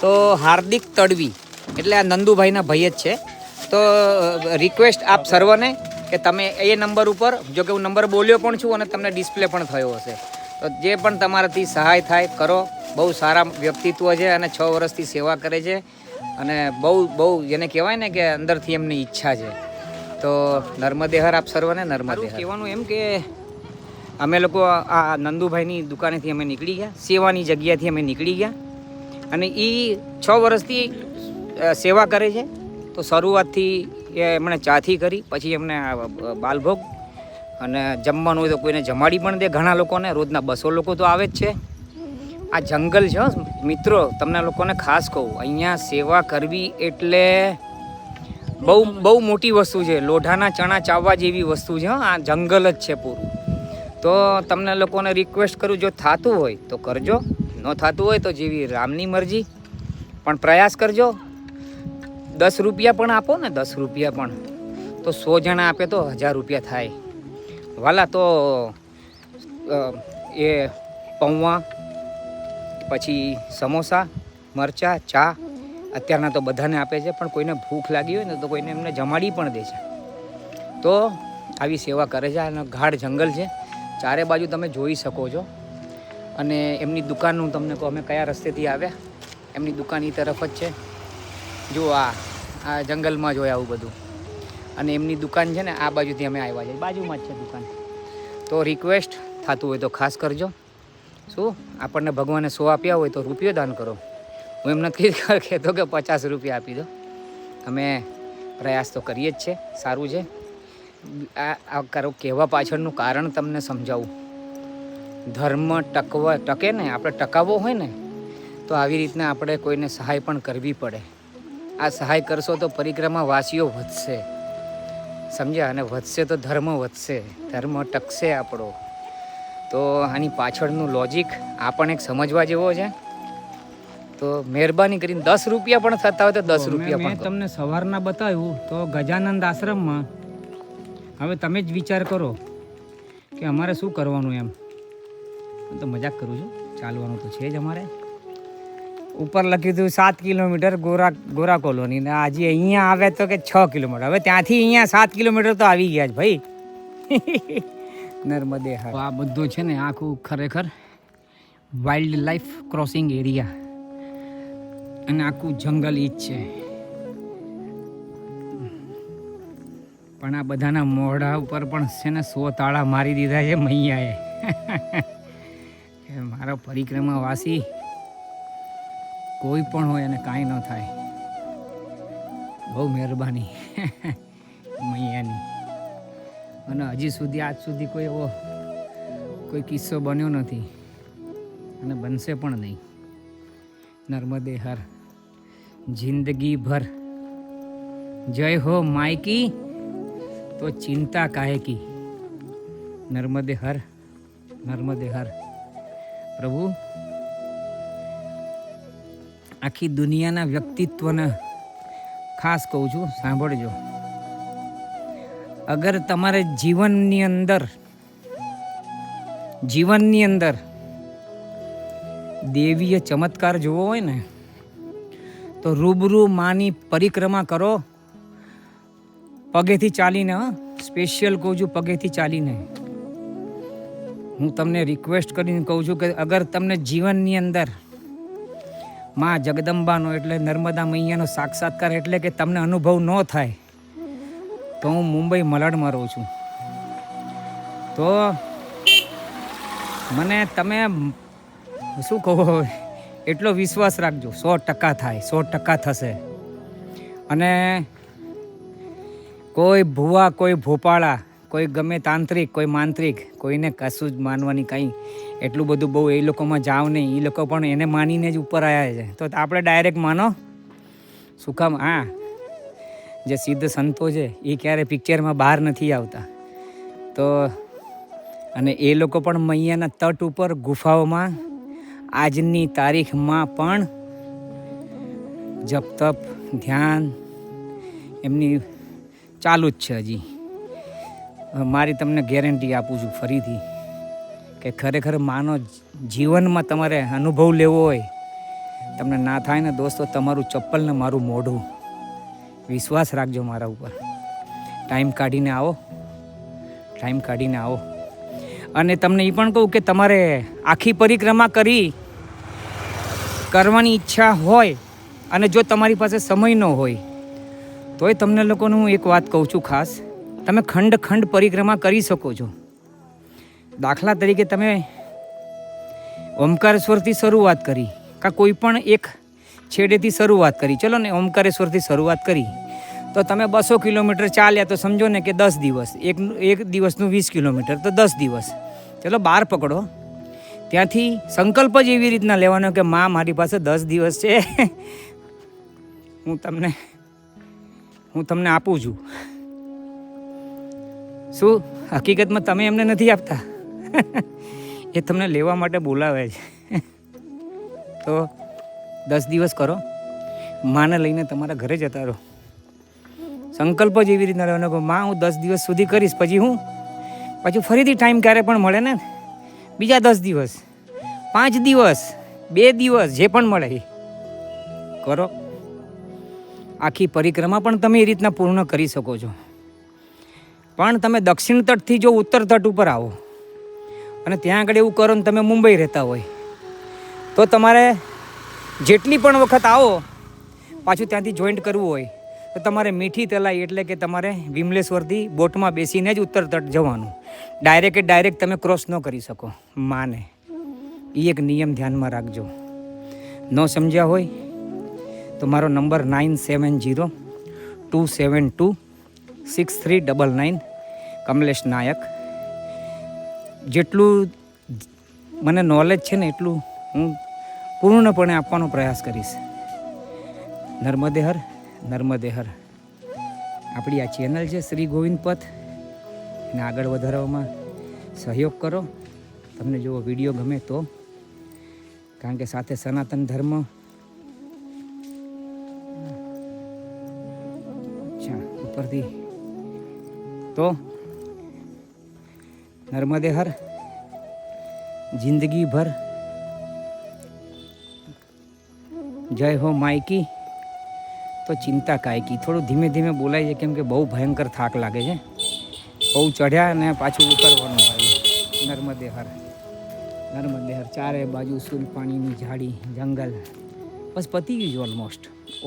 તો હાર્દિક તડવી એટલે આ નંદુભાઈના ભાઈ જ છે. તો રિક્વેસ્ટ આપ સર્વને કે તમે એ નંબર ઉપર, જો કે હું નંબર બોલ્યો પણ છું અને તમને ડિસ્પ્લે પણ થયો હશે, તો જે પણ તમારાથી સહાય થાય કરો. બહુ સારા વ્યક્તિત્વ છે અને 6 વર્ષથી સેવા કરે છે અને બહુ જેને કહેવાય ને કે અંદરથી એમની ઈચ્છા છે. તો નર્મદે હર આપ સર્વને નર્મદે હર. કહેવાનું એમ કે અમે લોકો આ નંદુભાઈની દુકાનેથી અમે નીકળી ગયા, સેવાની જગ્યાથી અમે નીકળી ગયા અને એ 6 વર્ષથી સેવા કરે છે. તો શરૂઆતથી એમણે ચાથી કરી, પછી એમને બાલભોગ અને જમવાનું હોય તો કોઈને જમાડી પણ દે. ઘણા લોકોને રોજના 200 લોકો તો આવે જ છે. આ જંગલ છે મિત્રો, તમને લોકોને ખાસ કહું, અહીંયા સેવા કરવી એટલે બહુ મોટી વસ્તુ છે. લોઢાના ચણા ચાવવા જેવી વસ્તુ છે. આ જંગલ જ છે પૂરું. તો તમને લોકોને રિક્વેસ્ટ કરું, જો થતું હોય તો કરજો, ન થતું હોય તો જેવી રામની મરજી, પણ પ્રયાસ કરજો. 10 રૂપિયા પણ આપો ને, 10 રૂપિયા પણ, તો 100 જણા આપે તો 1000 રૂપિયા થાય વાલા. તો એ પૌવા, પછી સમોસા, મરચાં, ચા અત્યારના તો બધાને આપે છે, પણ કોઈને ભૂખ લાગી હોય ને તો કોઈને એમને જમાડી પણ દે છે. તો આવી સેવા કરે છે. અને ગાઢ જંગલ છે, ચારે બાજુ તમે જોઈ શકો છો. અને એમની દુકાનનું તમને કહો, અમે કયા રસ્તેથી આવ્યા, એમની દુકાન એ તરફ જ છે. જો આ જંગલમાં જ હોય આવું બધું. અને એમની દુકાન છે ને આ બાજુથી અમે આવ્યા છે, બાજુમાં જ છે દુકાન. તો રિક્વેસ્ટ થતું હોય તો ખાસ કરજો. શું આપણને ભગવાને 100 આપ્યા હોય તો રૂપિયો દાન કરો. હું એમ નથી કહેતો કે 50 રૂપિયા આપી દો. અમે પ્રયાસ તો કરીએ જ છે, સારું છે. આ કરો કહેવા પાછળનું કારણ તમને સમજાવું. ધર્મ ટકે ને, આપણે ટકાવવો હોય ને તો આવી રીતના આપણે કોઈને સહાય પણ કરવી પડે. આ સહાય કરશો તો પરિક્રમા વાસીઓ વધશે, સમજ્યા? અને વધશે તો ધર્મ વધશે, ધર્મ ટકશે આપણો. તો આની પાછળનું લોજિક આ પણ એક સમજવા જેવો છે. તો મહેરબાની કરીને 10 રૂપિયા પણ થતા હોય તો 10 રૂપિયા મેં પણ કરો. તમને સવારના બતાવ્યું તો ગજાનંદ આશ્રમમાં હવે તમે જ વિચાર કરો કે અમારે શું કરવાનું એમ. હું તો મજાક કરું છું, ચાલવાનું તો છે જ અમારે. ઉપર લખ્યું હતું 7 કિલોમીટર ગોરા કોલોની, ને આજે અહીંયા આવે તો કે 6 કિલોમીટર. હવે ત્યાંથી અહીંયા 7 કિલોમીટર તો આવી ગયા જ ભાઈ. નર્મદે હર. આ બધું છે ને આખું ખરેખર વાઇલ્ડ લાઈફ ક્રોસિંગ એરિયા, અને આખું જંગલ ઈ જ છે. પણ આ બધાના મોઢા ઉપર પણ છે ને 100 તાળા મારી દીધા છે મૈયાએ. મારો પરિક્રમાવાસી કોઈ પણ હોય અને કાંઈ ન થાય. બહુ મહેરબાની મૈયાની. અને હજી સુધી આજ સુધી કોઈ એવો કોઈ કિસ્સો બન્યો નથી અને બનશે પણ નહીં. નર્મદે હર જિંદગી ભર. જય હો માયકી તો ચિંતા કાહે કી. નર્મદે હર, નર્મદે હર. પ્રભુ આખી દુનિયાના વ્યક્તિત્વને ખાસ કહું છું, સાંભળજો. અગર તમારે જીવનની અંદર દેવીય ચમત્કાર જોવો હોય ને તો રૂબરૂ માની પરિક્રમા કરો, પગેથી ચાલીને. સ્પેશિયલ કહું છું, પગેથી ચાલીને. હું તમને રિક્વેસ્ટ કરીને કહું છું કે અગર તમને જીવનની અંદર માં જગદંબાનો એટલે નર્મદા મૈયાનો સાક્ષાત્કાર એટલે કે તમને અનુભવ ન થાય તો હું મુંબઈ મલાડમાં રહું છું. તો મને તમે શું કહો, એટલો વિશ્વાસ રાખજો. 100% થાય, 100% થશે. અને કોઈ ભુવા, કોઈ ભોપાળા, કોઈ ગમે તાંત્રિક, કોઈ માંત્રિક, કોઈને કશું જ માનવાની કંઈ એટલું બધું બહુ એ લોકોમાં જાવ નહીં. એ લોકો પણ એને માનીને જ ઉપર આવ્યા છે. તો આપણે ડાયરેક્ટ માનો શું કામ? હા, જે સિદ્ધ સંતો છે એ ક્યારે પિક્ચરમાં બહાર નથી આવતા. તો અને એ લોકો પણ મૈયાના તટ ઉપર ગુફાઓમાં આજની તારીખમાં પણ જપ તપ ધ્યાન એમની ચાલુ જ છે હજી. મારી તમને ગેરંટી આપું છું ફરીથી કે ખરેખર માનો જીવનમાં તમારે અનુભવ લેવો હોય, તમને ના થાય ને દોસ્તો, તમારું ચપ્પલ ને મારું મોઢું. વિશ્વાસ રાખજો મારા ઉપર. ટાઈમ કાઢીને આવો, ટાઈમ કાઢીને આવો. અને તમને એ પણ કહું કે તમારે આખી પરિક્રમા કરવાની ઈચ્છા હોય અને જો તમારી પાસે સમય ન હોય તોય તમને લોકોને હું એક વાત કહું છું ખાસ, તમે ખંડ પરિક્રમા કરી શકો છો. દાખલા તરીકે તમે ઓમકારેશ્વરથી શરૂઆત કરી, કાં કોઈ પણ એક છેડેથી શરૂઆત કરી, ચલો ને ઓમકારેશ્વરથી શરૂઆત કરી તો તમે 200 કિલોમીટર ચાલ્યા તો સમજો ને કે 10 દિવસ, એક દિવસનું 20 કિલોમીટર તો 10 દિવસ, ચલો 12 પકડો. ત્યાંથી સંકલ્પ જ એવી રીતના લેવાનો કે માં મારી પાસે 10 દિવસ છે, હું તમને આપું છું. શું હકીકતમાં તમે એમને નથી આપતા? એ તમને લેવા માટે બોલાવે છે. તો 10 દિવસ કરો, માને લઈને તમારા ઘરે જતા રહો. સંકલ્પ જ એવી રીતના રહેવાનો કે માં હું 10 દિવસ સુધી કરીશ, પછી ફરીથી ટાઈમ ક્યારે પણ મળે ને બીજા 10 દિવસ, 5 દિવસ, 2 દિવસ, જે પણ મળે એ કરો. આખી પરિક્રમા પણ તમે એ રીતના પૂર્ણ કરી શકો છો. પણ તમે દક્ષિણ તટથી જો ઉત્તર તટ ઉપર આવો અને ત્યાં આગળ એવું કરો ને તમે મુંબઈ રહેતા હોય તો તમારે જેટલી પણ વખત આવો પાછું ત્યાંથી જોઈન્ટ કરવું હોય તો તમારે મીઠી તલાઈ એટલે કે તમારે વિમલેશ્વરથી બોટમાં બેસીને જ ઉત્તર તટ જવાનું. ડાયરેક્ટ તમે ક્રોસ ન કરી શકો માને. એ એક નિયમ ધ્યાનમાં રાખજો. ન સમજ્યા હોય તો મારો નંબર 9702726399 કમલેશ નાયક. જેટલું મને નોલેજ છે ને એટલું હું પૂર્ણપણે આપવાનો પ્રયાસ કરીશ. નર્મદે હર, નર્મદે હર. આપણી આ ચેનલ છે શ્રી ગોવિંદ પથ, એને આગળ વધારવામાં સહયોગ કરો. તમને જો વિડીયો ગમે તો, કારણ કે સાથે સનાતન ધર્મ ઉપરથી તો નર્મદે હર, જિંદગી ભર જય હો માયકી તો ચિંતા કાયકી. થોડું ધીમે ધીમે બોલાય છે કેમ કે બહુ ભયંકર થાક લાગે છે. બહુ ચઢ્યા અને પાછું ઉતરવાનું આવ્યું. નર્મદે હર, નર્મદે હર. ચારે બાજુ સુલ પાણીની ઝાડી, જંગલ. બસ પતી ગયું છે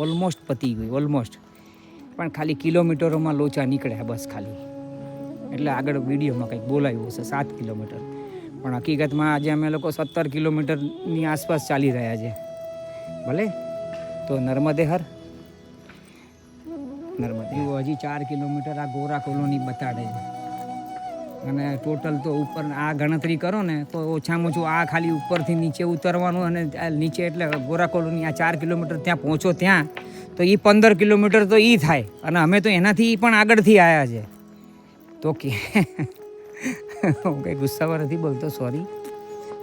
ઓલમોસ્ટ પતી ગયું ઓલમોસ્ટ. પણ ખાલી કિલોમીટરોમાં લોચા નીકળ્યા બસ ખાલી. એટલે આગળ વિડીયોમાં કંઈક બોલાયું હશે 7 કિલોમીટર, પણ હકીકતમાં આજે અમે લોકો 17 કિલોમીટરની આસપાસ ચાલી રહ્યા છે. ભલે તો નર્મદે હર, નર્મદે. હજી 4 કિલોમીટર આ ગોરા કોલોની બતાડે છે. અને ટોટલ તો ઉપર આ ગણતરી કરો ને તો ઓછામાં ઓછું આ ખાલી ઉપરથી નીચે ઉતરવાનું અને નીચે એટલે ગોરા કોલોની આ 4 કિલોમીટર ત્યાં પહોંચો ત્યાં તો એ 15 કિલોમીટર તો એ થાય. અને અમે તો એનાથી પણ આગળથી આવ્યા છે. તો કે હું કંઈ ગુસ્સામાં નથી બોલતો, સોરી.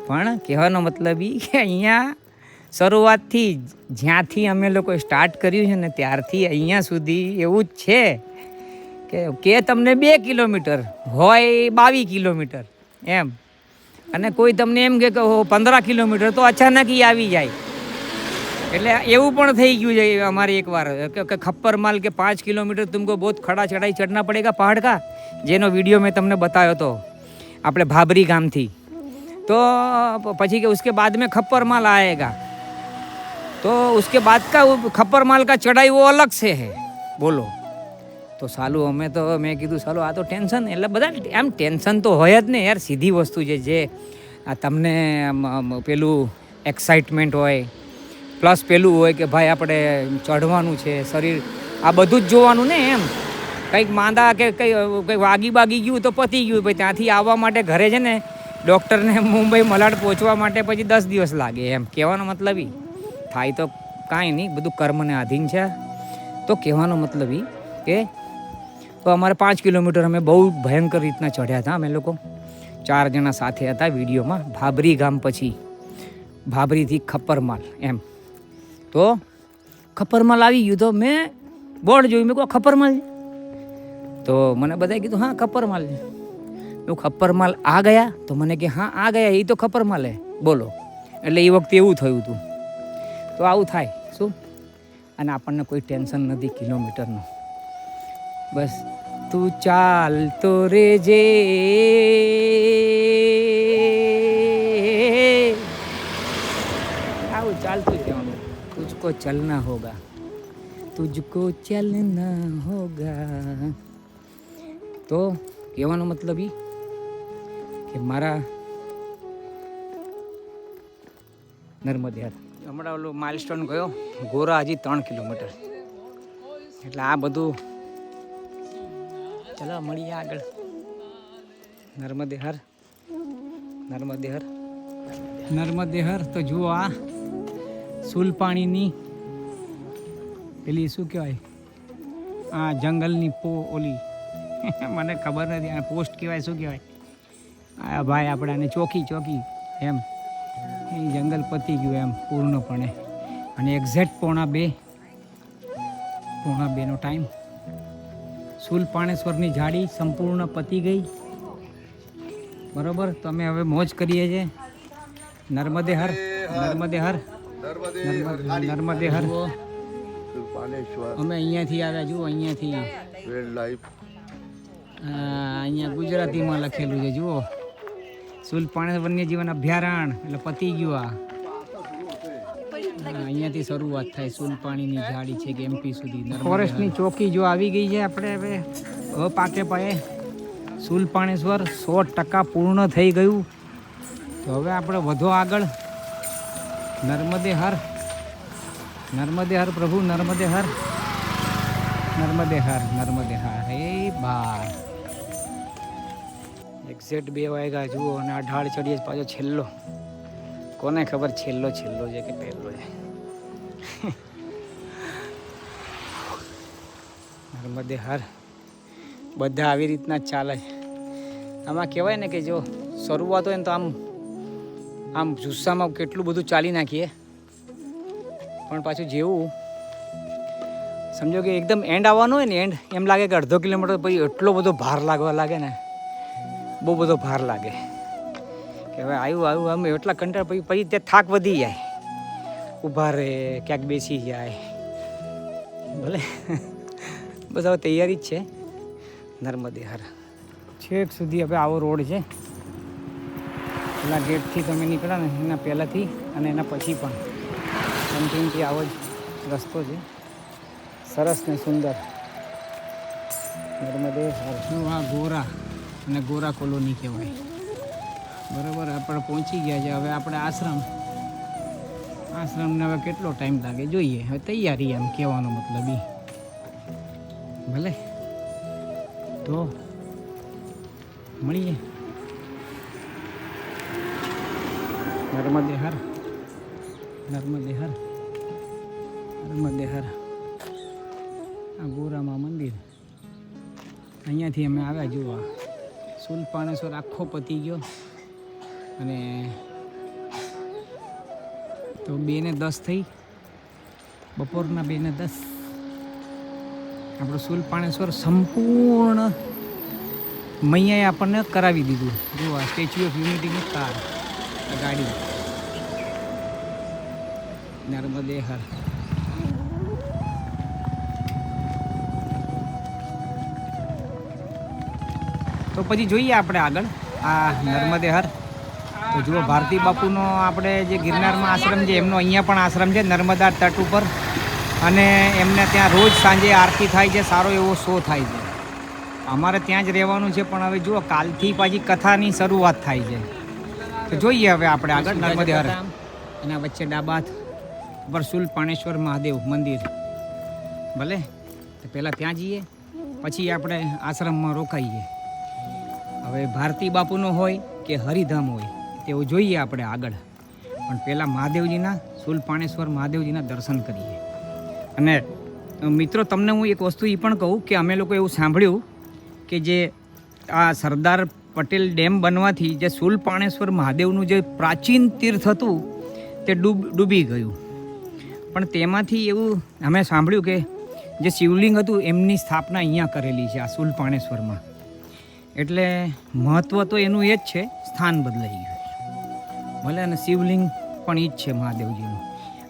પણ કહેવાનો મતલબ એ કે અહીંયા શરૂઆતથી જ્યાંથી અમે લોકો સ્ટાર્ટ કર્યું છે ને ત્યારથી અહીંયા સુધી એવું જ છે કે તમને 2 કિલોમીટર હોય 22 કિલોમીટર એમ, અને કોઈ તમને એમ કે 15 કિલોમીટર તો અચાનક ઈ આવી જાય. એટલે એવું પણ થઈ ગયું છે અમારે એકવાર કે ખપ્પર માલ કે 5 કિલોમીટર તુમકો બહુ ખડા ચઢાઈ ચઢના પડેગા પહાડ કા, જેનો વિડીયો મેં તમને બતાવ્યો હતો આપણે ભાબરી ગામથી. તો પછી કે उसके बाद में खप्पर माल आएगा, तो उसके बाद का खप्पर माल का चढ़ाई वो अलग से है. બોલો તો સાલું અમે તો મેં કીધું સાલું આ તો ટેન્શન, એટલે બધા એમ ટેન્શન તો હોય જ ને યાર. સીધી વસ્તુ છે જે આ તમને પેલું એક્સાઇટમેન્ટ હોય, પ્લસ પેલું હોય કે ભાઈ આપણે ચઢવાનું છે, શરીર આ બધું જ જોવાનું ને. એમ કંઈક માંદા કે કંઈ વાગી ગયું તો પતી ગયું. ભાઈ ત્યાંથી આવવા માટે ઘરે છે ને ડૉક્ટરને મુંબઈ મલાડ પહોંચવા માટે પછી 10 દિવસ લાગે. એમ કહેવાનો મતલબ એ થાય તો કાંઈ નહીં, બધું કર્મને આધીન છે. તો કહેવાનો મતલબ એ કે તો અમારે 5 કિલોમીટર અમે બહુ ભયંકર રીતના ચઢ્યા હતા. અમે લોકો 4 જણા સાથે હતા વિડીયોમાં. ભાબરી ગામ પછી ભાબરીથી ખપ્પરમાલ એમ. તો ખપ્પરમાલ આવી ગયું તો મેં બોર્ડ જોયું, મેં કહું ખપ્પરમાલ છે. તો મને બધાએ કીધું હા ખપ્પરમાલ છે. મેં ખપ્પરમાલ આ ગયા? તો મને કે હા આ ગયા, એ તો ખપ્પરમાલ હે. બોલો એટલે એ વખતે એવું થયું હતું. તો આવું થાય શું, અને આપણને કોઈ ટેન્શન નથી કિલોમીટરનું. બસ તું ચાલ તો રેજે, આવું ચાલતું રહેવાનું. તુજકો ચલના હોગા, તુજકો ચલના હોગા. તો કહેવાનો મતલબ એ કે મારા નર્મદે હર. હમણાં ઓલું માઇલસ્ટોન ગયો, ગોરા હજી 3 કિલોમીટર. એટલે આ બધું ચલો મળીએ આગળ. નર્મદે હર, નર્મદે હર, નર્મદે હર. તો જુઓ આ સુલપાણીની પેલી શું કહેવાય આ જંગલની ઓલી મને ખબર નથી આ પોસ્ટ કહેવાય શું કહેવાય. આ ભાઈ આપણે આને ચોકી એમ. એ જંગલ પતી ગયું એમ પૂર્ણપણે. અને એક્ઝેક્ટ 1:45નો ટાઈમ. સુલપાણેશ્વરની ઝાડી સંપૂર્ણ પતી ગઈ. બરાબર, તો અમે હવે મોજ કરીએ છીએ. નર્મદે હર, નર્મદે હર, નર્મદે હર. અમે અહીંયાથી આવ્યા, જુઓ અહીંયાથી અહીંયા ગુજરાતીમાં લખેલું છે જુઓ, સુલપાણે વન્યજીવન અભયારણ્ય. એટલે પતી ગયું આ. અહીંયાથી શરૂઆત થાય. સુલપાણીની ઝાડી છે કે એમપી સુધી. ફોરેસ્ટની ચોકી જો આવી ગઈ છે. આપણે હવે પાકે પાયે શૂલપાણેશ્વર 100% પૂર્ણ થઈ ગયું. તો હવે આપણે વધો આગળ. નર્મદે હર, નર્મદે હર પ્રભુ, નર્મદે હર, નર્મદે હર, નર્મદે હર. હે બાર એક્ઝેક્ટ 2 વાગ્યા જુઓ અને આ ઢાળ ચડીએ પાછો છેલ્લો. કોને ખબર છેલ્લો છેલ્લો છે કે પહેલો છે. નર્મદે હર. બધા આવી રીતના જ ચાલે છે. આમાં કહેવાય ને કે જો શરૂઆત હોય ને તો આમ જુસ્સામાં કેટલું બધું ચાલી નાખીએ, પણ પાછું જેવું સમજો કે એકદમ એન્ડ આવવાનો હોય ને, એન્ડ એમ લાગે કે અડધો કિલોમીટર પછી એટલો બધો ભાર લાગવા લાગે ને, બહુ બધો ભાર લાગે કે હવે આવ્યું આમ એટલા કંટાળ. પછી તે થાક વધી જાય, ઊભા રહે, ક્યાંક બેસી જાય. ભલે બસ હવે તૈયારી જ છે. નર્મદે હર. છેક સુધી હવે આવો રોડ છે. પેલા ગેટથી તમે નીકળ્યા ને એના પહેલાંથી અને એના પછી પણ કન્ટિન્યુથી આવો જ રસ્તો છે. સરસ ને સુંદર. નર્મદે હર. આ ગોરા અને ગોરા કોલોની કહેવાય. બરાબર, આપણે પહોંચી ગયા છે. હવે આપણે આશ્રમને હવે કેટલો ટાઈમ લાગે જોઈએ. હવે તૈયારી એમ કહેવાનો મતલબ એ. ભલે તો મળીએ. નર્મદે હર, નર્મદે હર, નર્મદે હર. આ ગોરામાં મંદિર, અહીંયાથી અમે આવ્યા. જોવા શૂલપાણેશ્વર આખો પતી ગયો અને તો 2:10 થઈ. બપોરના 2:10 આપણું શૂલપાણેશ્વર સંપૂર્ણ મૈયાએ આપણને કરાવી દીધું. જો આ સ્ટેચ્યુ ઓફ યુનિટીની કાર, આ ગાડી. નર્મદે હર. તો પછી જોઈએ આપણે આગળ આ નર્મદે હર. તો જુઓ ભારતી બાપુનો આપણે જે ગિરનારમાં આશ્રમ છે, એમનો અહીંયા પણ આશ્રમ છે નર્મદા તટ ઉપર. અને એમને ત્યાં રોજ સાંજે આરતી થાય છે, સારો એવો શો થાય છે. અમારે ત્યાં જ રહેવાનું છે, પણ હવે જુઓ કાલથી પાછી કથાની શરૂઆત થાય છે. તો જોઈએ હવે આપણે આગળ નર્મદે હર. એના વચ્ચે ડાબાથ પર શૂલપાણેશ્વર મહાદેવ મંદિર. ભલે તો પહેલાં ત્યાં જઈએ, પછી આપણે આશ્રમમાં રોકાઈએ. હવે ભારતી બાપુનો હોય કે હરિધામ હોય તેવું જોઈએ આપણે આગળ. પણ પહેલાં મહાદેવજીના, શૂલપાણેશ્વર મહાદેવજીના દર્શન કરીએ. અને મિત્રો, તમને હું એક વસ્તુ એ પણ કહું કે અમે લોકો એવું સાંભળ્યું કે જે આ સરદાર પટેલ ડેમ બનવાથી જે શૂલપાણેશ્વર મહાદેવનું જે પ્રાચીન તીર્થ હતું તે ડૂબી ગયું. પણ તેમાંથી એવું અમે સાંભળ્યું કે જે શિવલિંગ હતું એમની સ્થાપના અહીંયા કરેલી છે, આ શૂલપાણેશ્વરમાં. એટલે મહત્ત્વ તો એનું એ જ છે, સ્થાન બદલાઈ ગયું ભલે. અને શિવલિંગ પણ એ જ છે મહાદેવજીનું.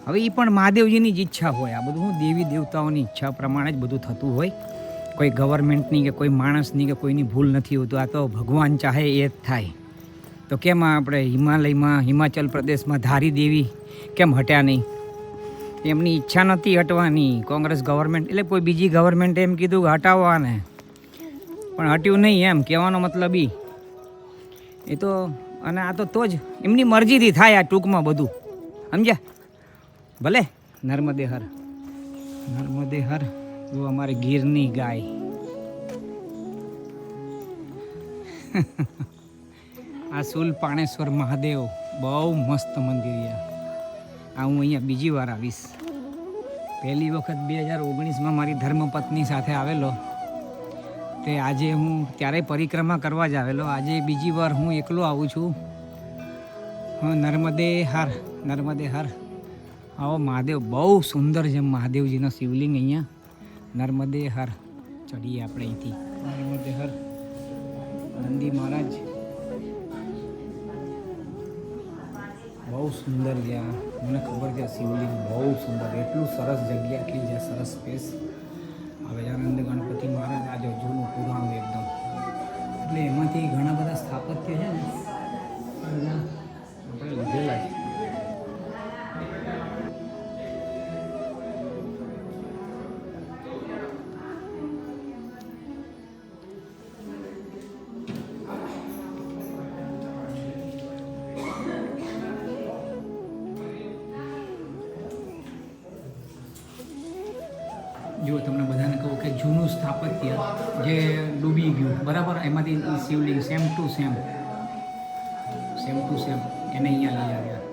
હવે એ પણ મહાદેવજીની જ ઈચ્છા હોય. આ બધું દેવી દેવતાઓની ઈચ્છા પ્રમાણે જ બધું થતું હોય. કોઈ ગવર્મેન્ટની કે કોઈ માણસની કે કોઈની ભૂલ નથી હોતું. આ તો ભગવાન ચાહે એ જ થાય. તો કેમ આપણે હિમાલયમાં, હિમાચલ પ્રદેશમાં ધારી દેવી કેમ હટ્યા નહીં? એમની ઈચ્છા નથી હટવાની. કોંગ્રેસ ગવર્મેન્ટ એટલે કોઈ બીજી ગવર્મેન્ટે એમ કીધું કે હટાવવાને, પણ હટ્યું નહીં એમ કહેવાનો મતલબ એ તો. અને આ તો જ એમની મરજીથી થાય આ ટૂંકમાં બધું, સમજ્યા? ભલે. નર્મદે હર, નર્મદે હર. જો અમારે ગીરની ગાય. આ શૂલપાણેશ્વર મહાદેવ બહુ મસ્ત મંદિર છે. આ હું અહીંયા બીજી વાર આવીશ. પહેલી વખત 2019માં મારી ધર્મપત્ની સાથે આવેલો. તે આજે હું ત્યારે પરિક્રમા કરવા જ આવેલો. આજે બીજી વાર હું એકલો આવું છું. હા, નર્મદે હર, નર્મદે હર. આવો મહાદેવ બહુ સુંદર છે. મહાદેવજીનો શિવલિંગ અહીંયા. નર્મદે હર. ચડીએ આપણે અહીંથી. નર્મદે હર. નંદી મહારાજ બહુ સુંદર છે. મને ખબર છે શિવલિંગ બહુ સુંદર, એટલું સરસ જગ્યા, એટલી છે સરસ સ્પેસ. હવે આનંદ ગણપતિ મહારાજ આજે જૂનું પુરાણું એકદમ, એટલે એમાંથી ઘણા બધા સ્થાપત્ય છે ને બધા આપણે લીધેલા છે. જો તમને બધાને કહું કે જૂનું સ્થાપત્ય જે ડૂબી ગયું બરાબર, એમાંથી શિવલિંગ સેમ ટુ સેમ એને અહીંયા લઈ આવ્યા.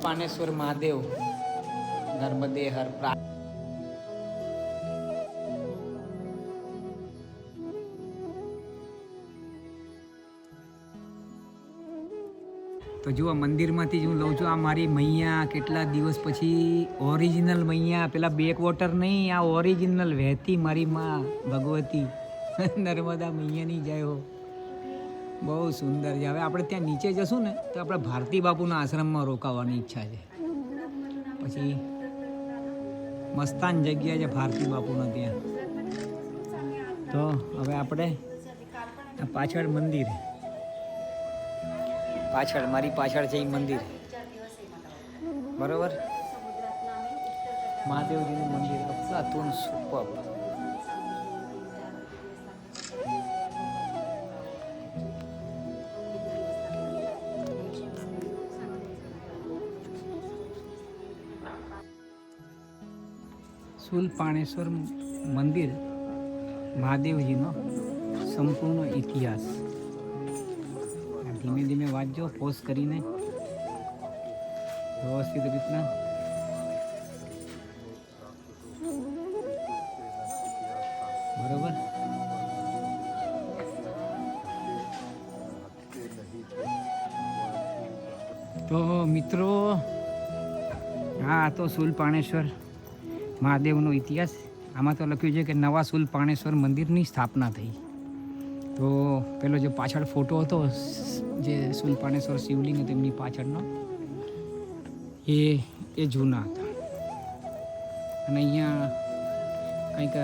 પાનેશ્વર મહાદેવ નર્મદે હર તો જુઓ મંદિરમાંથી જ હું લઉં છું. આ મારી મૈયા કેટલા દિવસ પછી ઓરિજિનલ મૈયા, પેલા બેક વોટર નહીં, આ ઓરિજિનલ વહેતી મારી માં ભગવતી નર્મદા મૈયાની જય હો. બહુ સુંદર છે. હવે આપણે ત્યાં નીચે જશું ને તો આપણે ભારતી બાપુના આશ્રમમાં રોકાવાની ઈચ્છા છે. પછી મસ્તાન જગ્યા છે ભારતી બાપુના ત્યાં. તો હવે આપણે પાછળ મંદિર, પાછળ મારી પાછળ છે એ મંદિર બરોબર, મહાદેવજીનું મંદિર અફલાતુન સુપર. શૂલપાણેશ્વર મંદિર મહાદેવજીનો સંપૂર્ણ ઇતિહાસ. ધીમે ધીમે વાંચજો પોઝ કરીને વ્યવસ્થિત રીતના. બરોબર. તો મિત્રો હા તો શૂલપાણેશ્વર મહાદેવનો ઇતિહાસ. આમાં તો લખ્યું છે કે નવા શૂલપાણેશ્વર મંદિરની સ્થાપના થઈ. તો પેલો જે પાછળ ફોટો હતો જે શૂલપાણેશ્વર શિવલિંગ હતું એમની પાછળનો એ જૂના હતા. અને અહીંયા કંઈક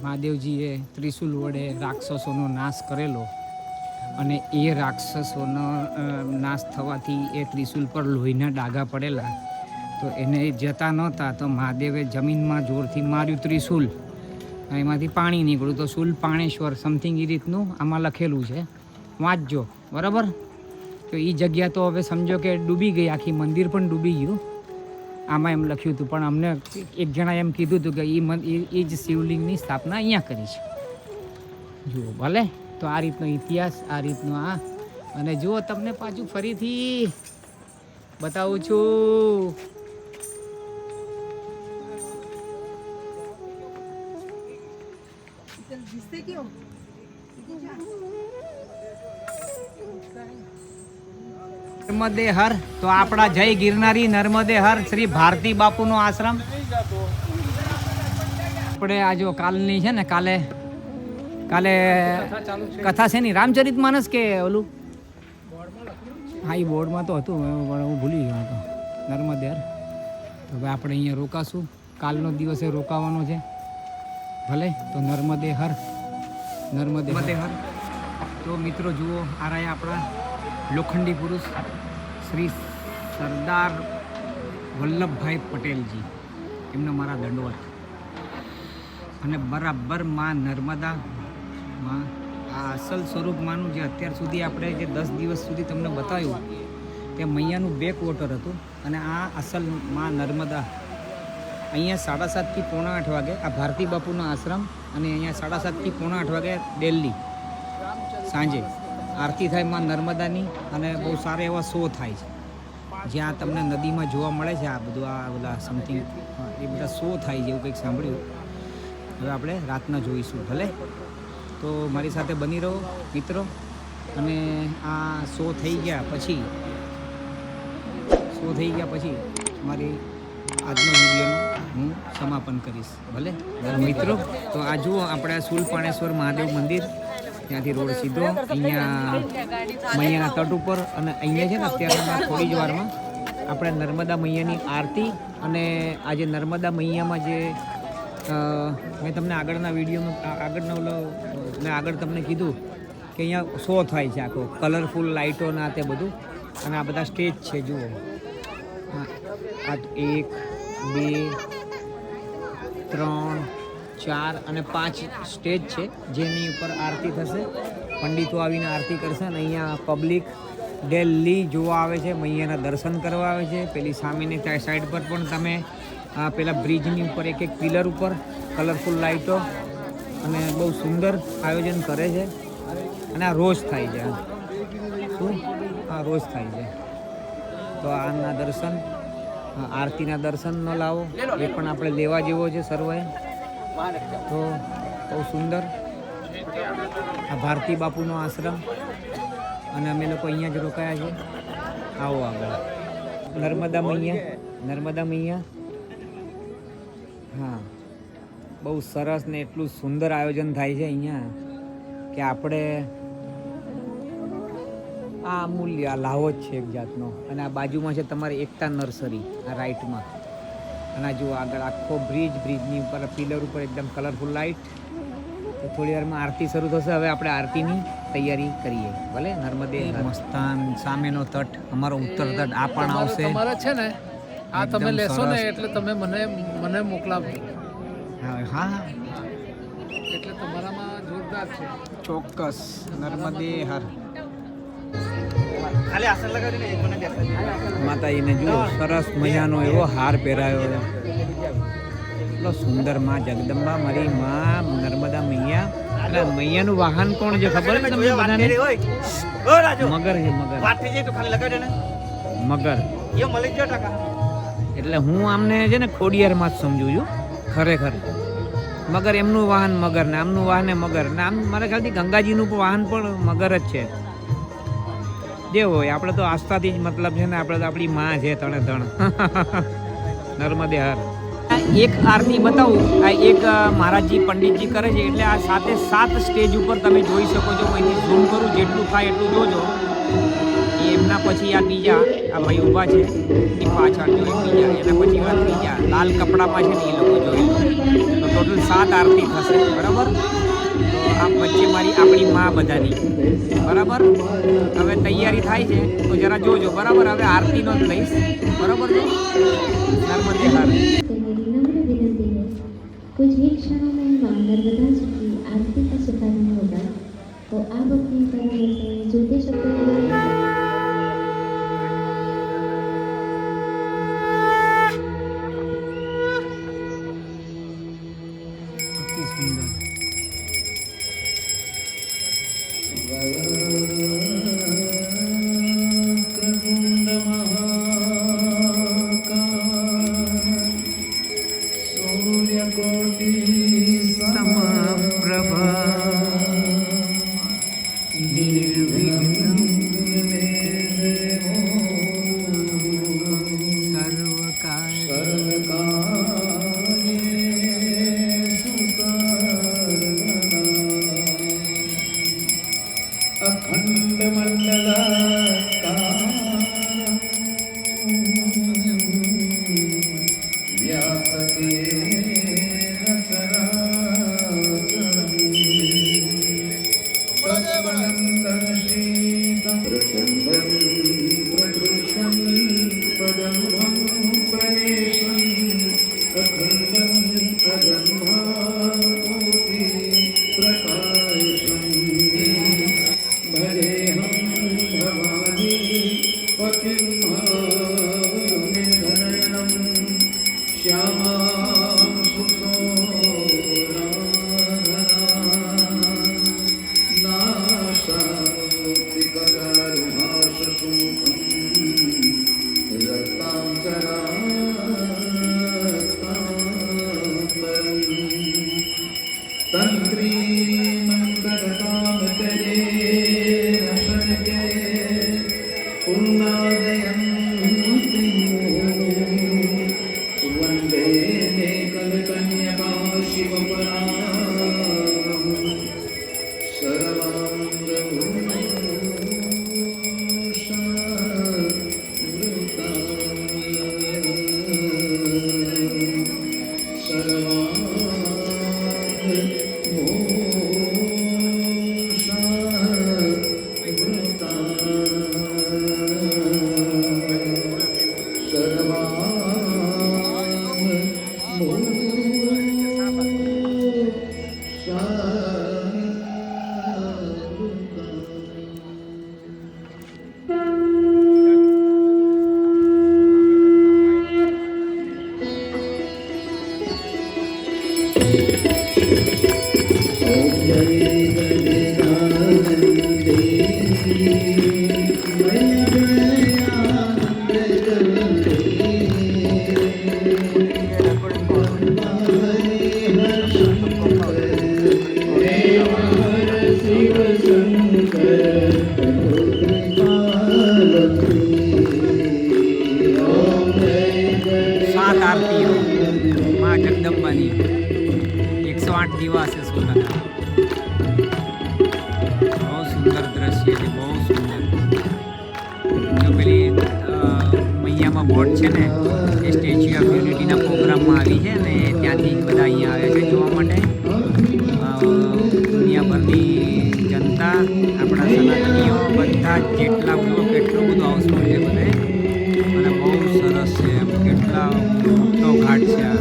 મહાદેવજીએ ત્રિશુલ વડે રાક્ષસોનો નાશ કરેલો અને એ રાક્ષસોનો નાશ થવાથી એ ત્રિશુલ પર લોહીના ડાઘા પડેલા. તો એને જતા નહોતા તો મહાદેવે જમીનમાં જોરથી માર્યું ત્રિશુલ, એમાંથી પાણી નીકળ્યું. તો શૂલપાણેશ્વર સમથિંગ એ રીતનું આમાં લખેલું છે, વાંચજો બરાબર. તો એ જગ્યા તો હવે સમજો કે ડૂબી ગઈ, આખી મંદિર પણ ડૂબી ગયું. આમાં એમ લખ્યું હતું, પણ અમને એક જણા એમ કીધું હતું કે એ જ શિવલિંગની સ્થાપના અહીંયા કરી છે. જુઓ ભલે. તો આ રીતનો ઇતિહાસ, આ રીતનો આ. અને જુઓ તમને પાછું ફરીથી બતાવું છું. નર્મદે હર. તો આપણા જય ગિરનારી નર્મદે હર શ્રી ભારતી બાપુનો આશ્રમ. આપણે આ જો કાલની છે ને, કાલે કથા છે ની રામચરિત માનસ કે ઓલું, હા એ બોર્ડમાં તો હતું પણ હું ભૂલી ગયો હતો. નર્મદે હર. તો હવે આપણે અહીંયા રોકાશું. કાલનો દિવસે રોકાવાનો છે ભલે. તો નર્મદે હર, નર્મદે હર. તો મિત્રો જુઓ આ રહ્યા આપણા લોખંડી પુરુષ શ્રી સરદાર વલ્લભભાઈ પટેલજી. એમને મારા દંડવત. અને બરાબર માં નર્મદામાં આ અસલ સ્વરૂપમાંનું જે અત્યાર સુધી આપણે જે 10 દિવસ સુધી તમને બતાવ્યું તે મૈયાનું બેક વોટર હતું. અને આ અસલ માં નર્મદા અહીંયા 7:30 થી 7:45 વાગે આ ભારતી બાપુનો આશ્રમ. અને અહીંયા 7:30 થી 7:45 વાગે ડેલી સાંજે આરતી થાય માં નર્મદાની. અને બહુ સારા એવા શો થાય છે જ્યાં તમને નદીમાં જોવા મળે છે આ બધું, આ બધા સમથિંગ એ બધા શો થાય છે એવું કંઈક સાંભળ્યું. હવે આપણે રાતના જોઈશું ભલે. તો મારી સાથે બની રહો મિત્રો. અને આ શો થઈ ગયા પછી મારી આજનો વિડીયોનું હું સમાપન કરીશ ભલે મિત્રો. તો આ જુઓ આપણે શૂલપાણેશ્વર મહાદેવ મંદિર, ત્યાંથી રોડ સીધો અહીંયા મૈયાના તટ ઉપર. અને અહીંયા છે ને અત્યારે થોડી જ વારમાં આપણે નર્મદા મૈયાની આરતી. અને આજે નર્મદા મૈયામાં જે મેં તમને આગળના વિડીયોમાં આગળ તમને કીધું કે અહીંયા શો થાય છે આખો, કલરફુલ લાઇટોના તે બધું. અને આ બધા સ્ટેજ છે જુઓ. આ 1 2 3 4 અને 5 સ્ટેજ છે જેની ઉપર આરતી થશે. પંડિતો આવીને આરતી કરશે. અને અહીંયા પબ્લિક ડેલી જોવા આવે છે, મૈયાના દર્શન કરવા આવે છે. પેલી સામેની સાઈડ પર પણ તમે આ પેલા બ્રિજની ઉપર એક પિલર ઉપર કલરફુલ લાઇટો અને બહુ સુંદર આયોજન કરે છે. અને આ રોજ થાય છે. શું આ રોજ થાય છે. તો આના દર્શન, આરતીના દર્શન ન લાવો એ પણ આપણે લેવા જેવો છે સર્વે. તો બહુ સુંદર આ ભારતી બાપુનો આશ્રમ અને અમે લોકો અહીંયા જ રોકાયા છે. આવો આગળ નર્મદા મૈયા. હા, બહુ સરસ ને એટલું સુંદર આયોજન થાય છે અહીંયા કે આપણે આ અમૂલ્ય આ લાવો જ છે એક જાતનો. અને આ બાજુમાં છે તમારી એકતા નર્સરી, આ રાઈટમાં. અને આ જુઓ આગળ આખો બ્રિજની ઉપર પિલર ઉપર એકદમ કલરફુલ લાઇટ. તો થોડી વારમાં આરતી શરૂ થશે. હવે આપણે આરતીની તૈયારી કરીએ. ભલે નર્મદે મસ્તાન સામેનો તટ, અમારો ઉત્તર તટ આ પણ આવશે. તમારે છે ને આ તમે લેશો ને એટલે તમે મને મોકલાવજો. હા, એટલે તમારામાં જોરદાર છે. ચોક્કસ. નર્મદે હર. માતાજીને જુઓ સરસ મજાનો એવો હાર પહેરાયો છે. એટલો સુંદર માં જગદંબા, મારી માં નર્મદા મૈયા. અને મૈયાનું વાહન કોણ છે ખબર છે તમને બધાને? મગર છે, મગર. એટલે હું આમને છે ને ખોડિયારમાં જ સમજુ છું ખરેખર. મગર એમનું વાહન મગર ને આમનું વાહન મગર ને આમ મારા ખ્યાલથી ગંગાજીનું વાહન પણ મગર જ છે. જે હોય આપણે તો આસ્થાથી જ મતલબ છે ને. આપણે તો આપણી માં છે તણે તણ. નર્મદે હર. એક આરતી બતાવું. આ એક મહારાજજી પંડિતજી કરે છે. એટલે આ 7 સ્ટેજ ઉપર તમે જોઈ શકો છો. અહીંથી ઝૂમ કરું જેટલું થાય એટલું જોજો. એમના પછી આ બીજા આ ભાઈ ઊભા છે એ પાછળ જોઈ બીજા. એના પછી આ ત્રીજા લાલ કપડામાં છે ને એ લોકો જોઈ. તો ટોટલ 7 આરતી થશે. બરાબર. તો આ વચ્ચે મારી આપણી માં બધાની. બરાબર. હવે તૈયારી થાય છે તો જરા જોજો. બરાબર. હવે આરતીનો જ લઈશ. બરાબર છે. નર્મદે હર. कुछ ही क्षणों में मां नर्मदा जी की आरती का शुभारंभ होगा. तो आप अपनी तरफ से ज्योति शक्ति આરતીઓ માં જગદંબાની 108 દીવા છે સોનાના. બહુ સુંદર દ્રશ્ય છે, બહુ સુંદર. જો પેલી મૈયામાં બોટ છે ને એ સ્ટેચ્યુ ઓફ યુનિટીના પ્રોગ્રામમાં આવી છે ને ત્યાંથી જ બધા અહીંયા આવે છે જોવા માટે. દુનિયાભરની જનતા, આપણા સનાતનીઓ બધા જ જેટલા બધું કેટલું બધું હાઉસફુલ છે બધે, અને બહુ સરસ છે. કેટલા મોટો ઘાટ છે આ.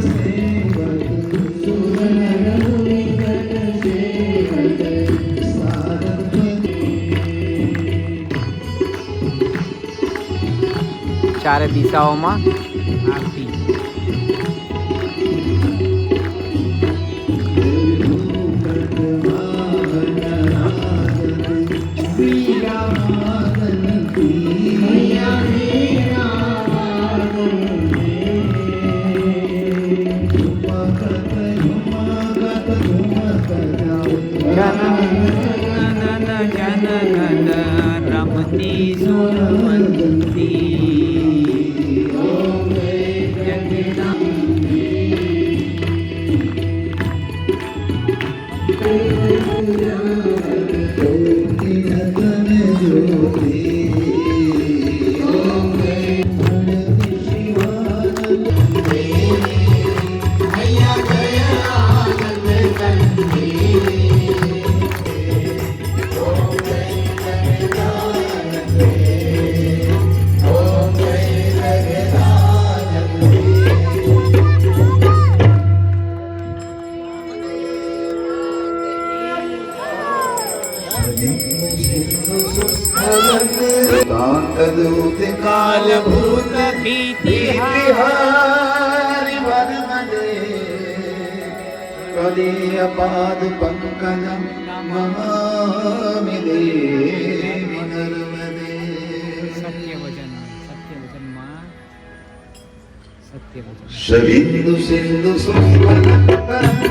ચારે દિશાઓમાં આરતી. રમતી સુરવંતી कांतदूत कालभूत भीतिहारि वरमदे कदीयपाद पंकजं नमामि देवि नर्मदे. સત્ય વચનમાં સત્ય વચન. शबिन्दु सिन्धु सुस्वरं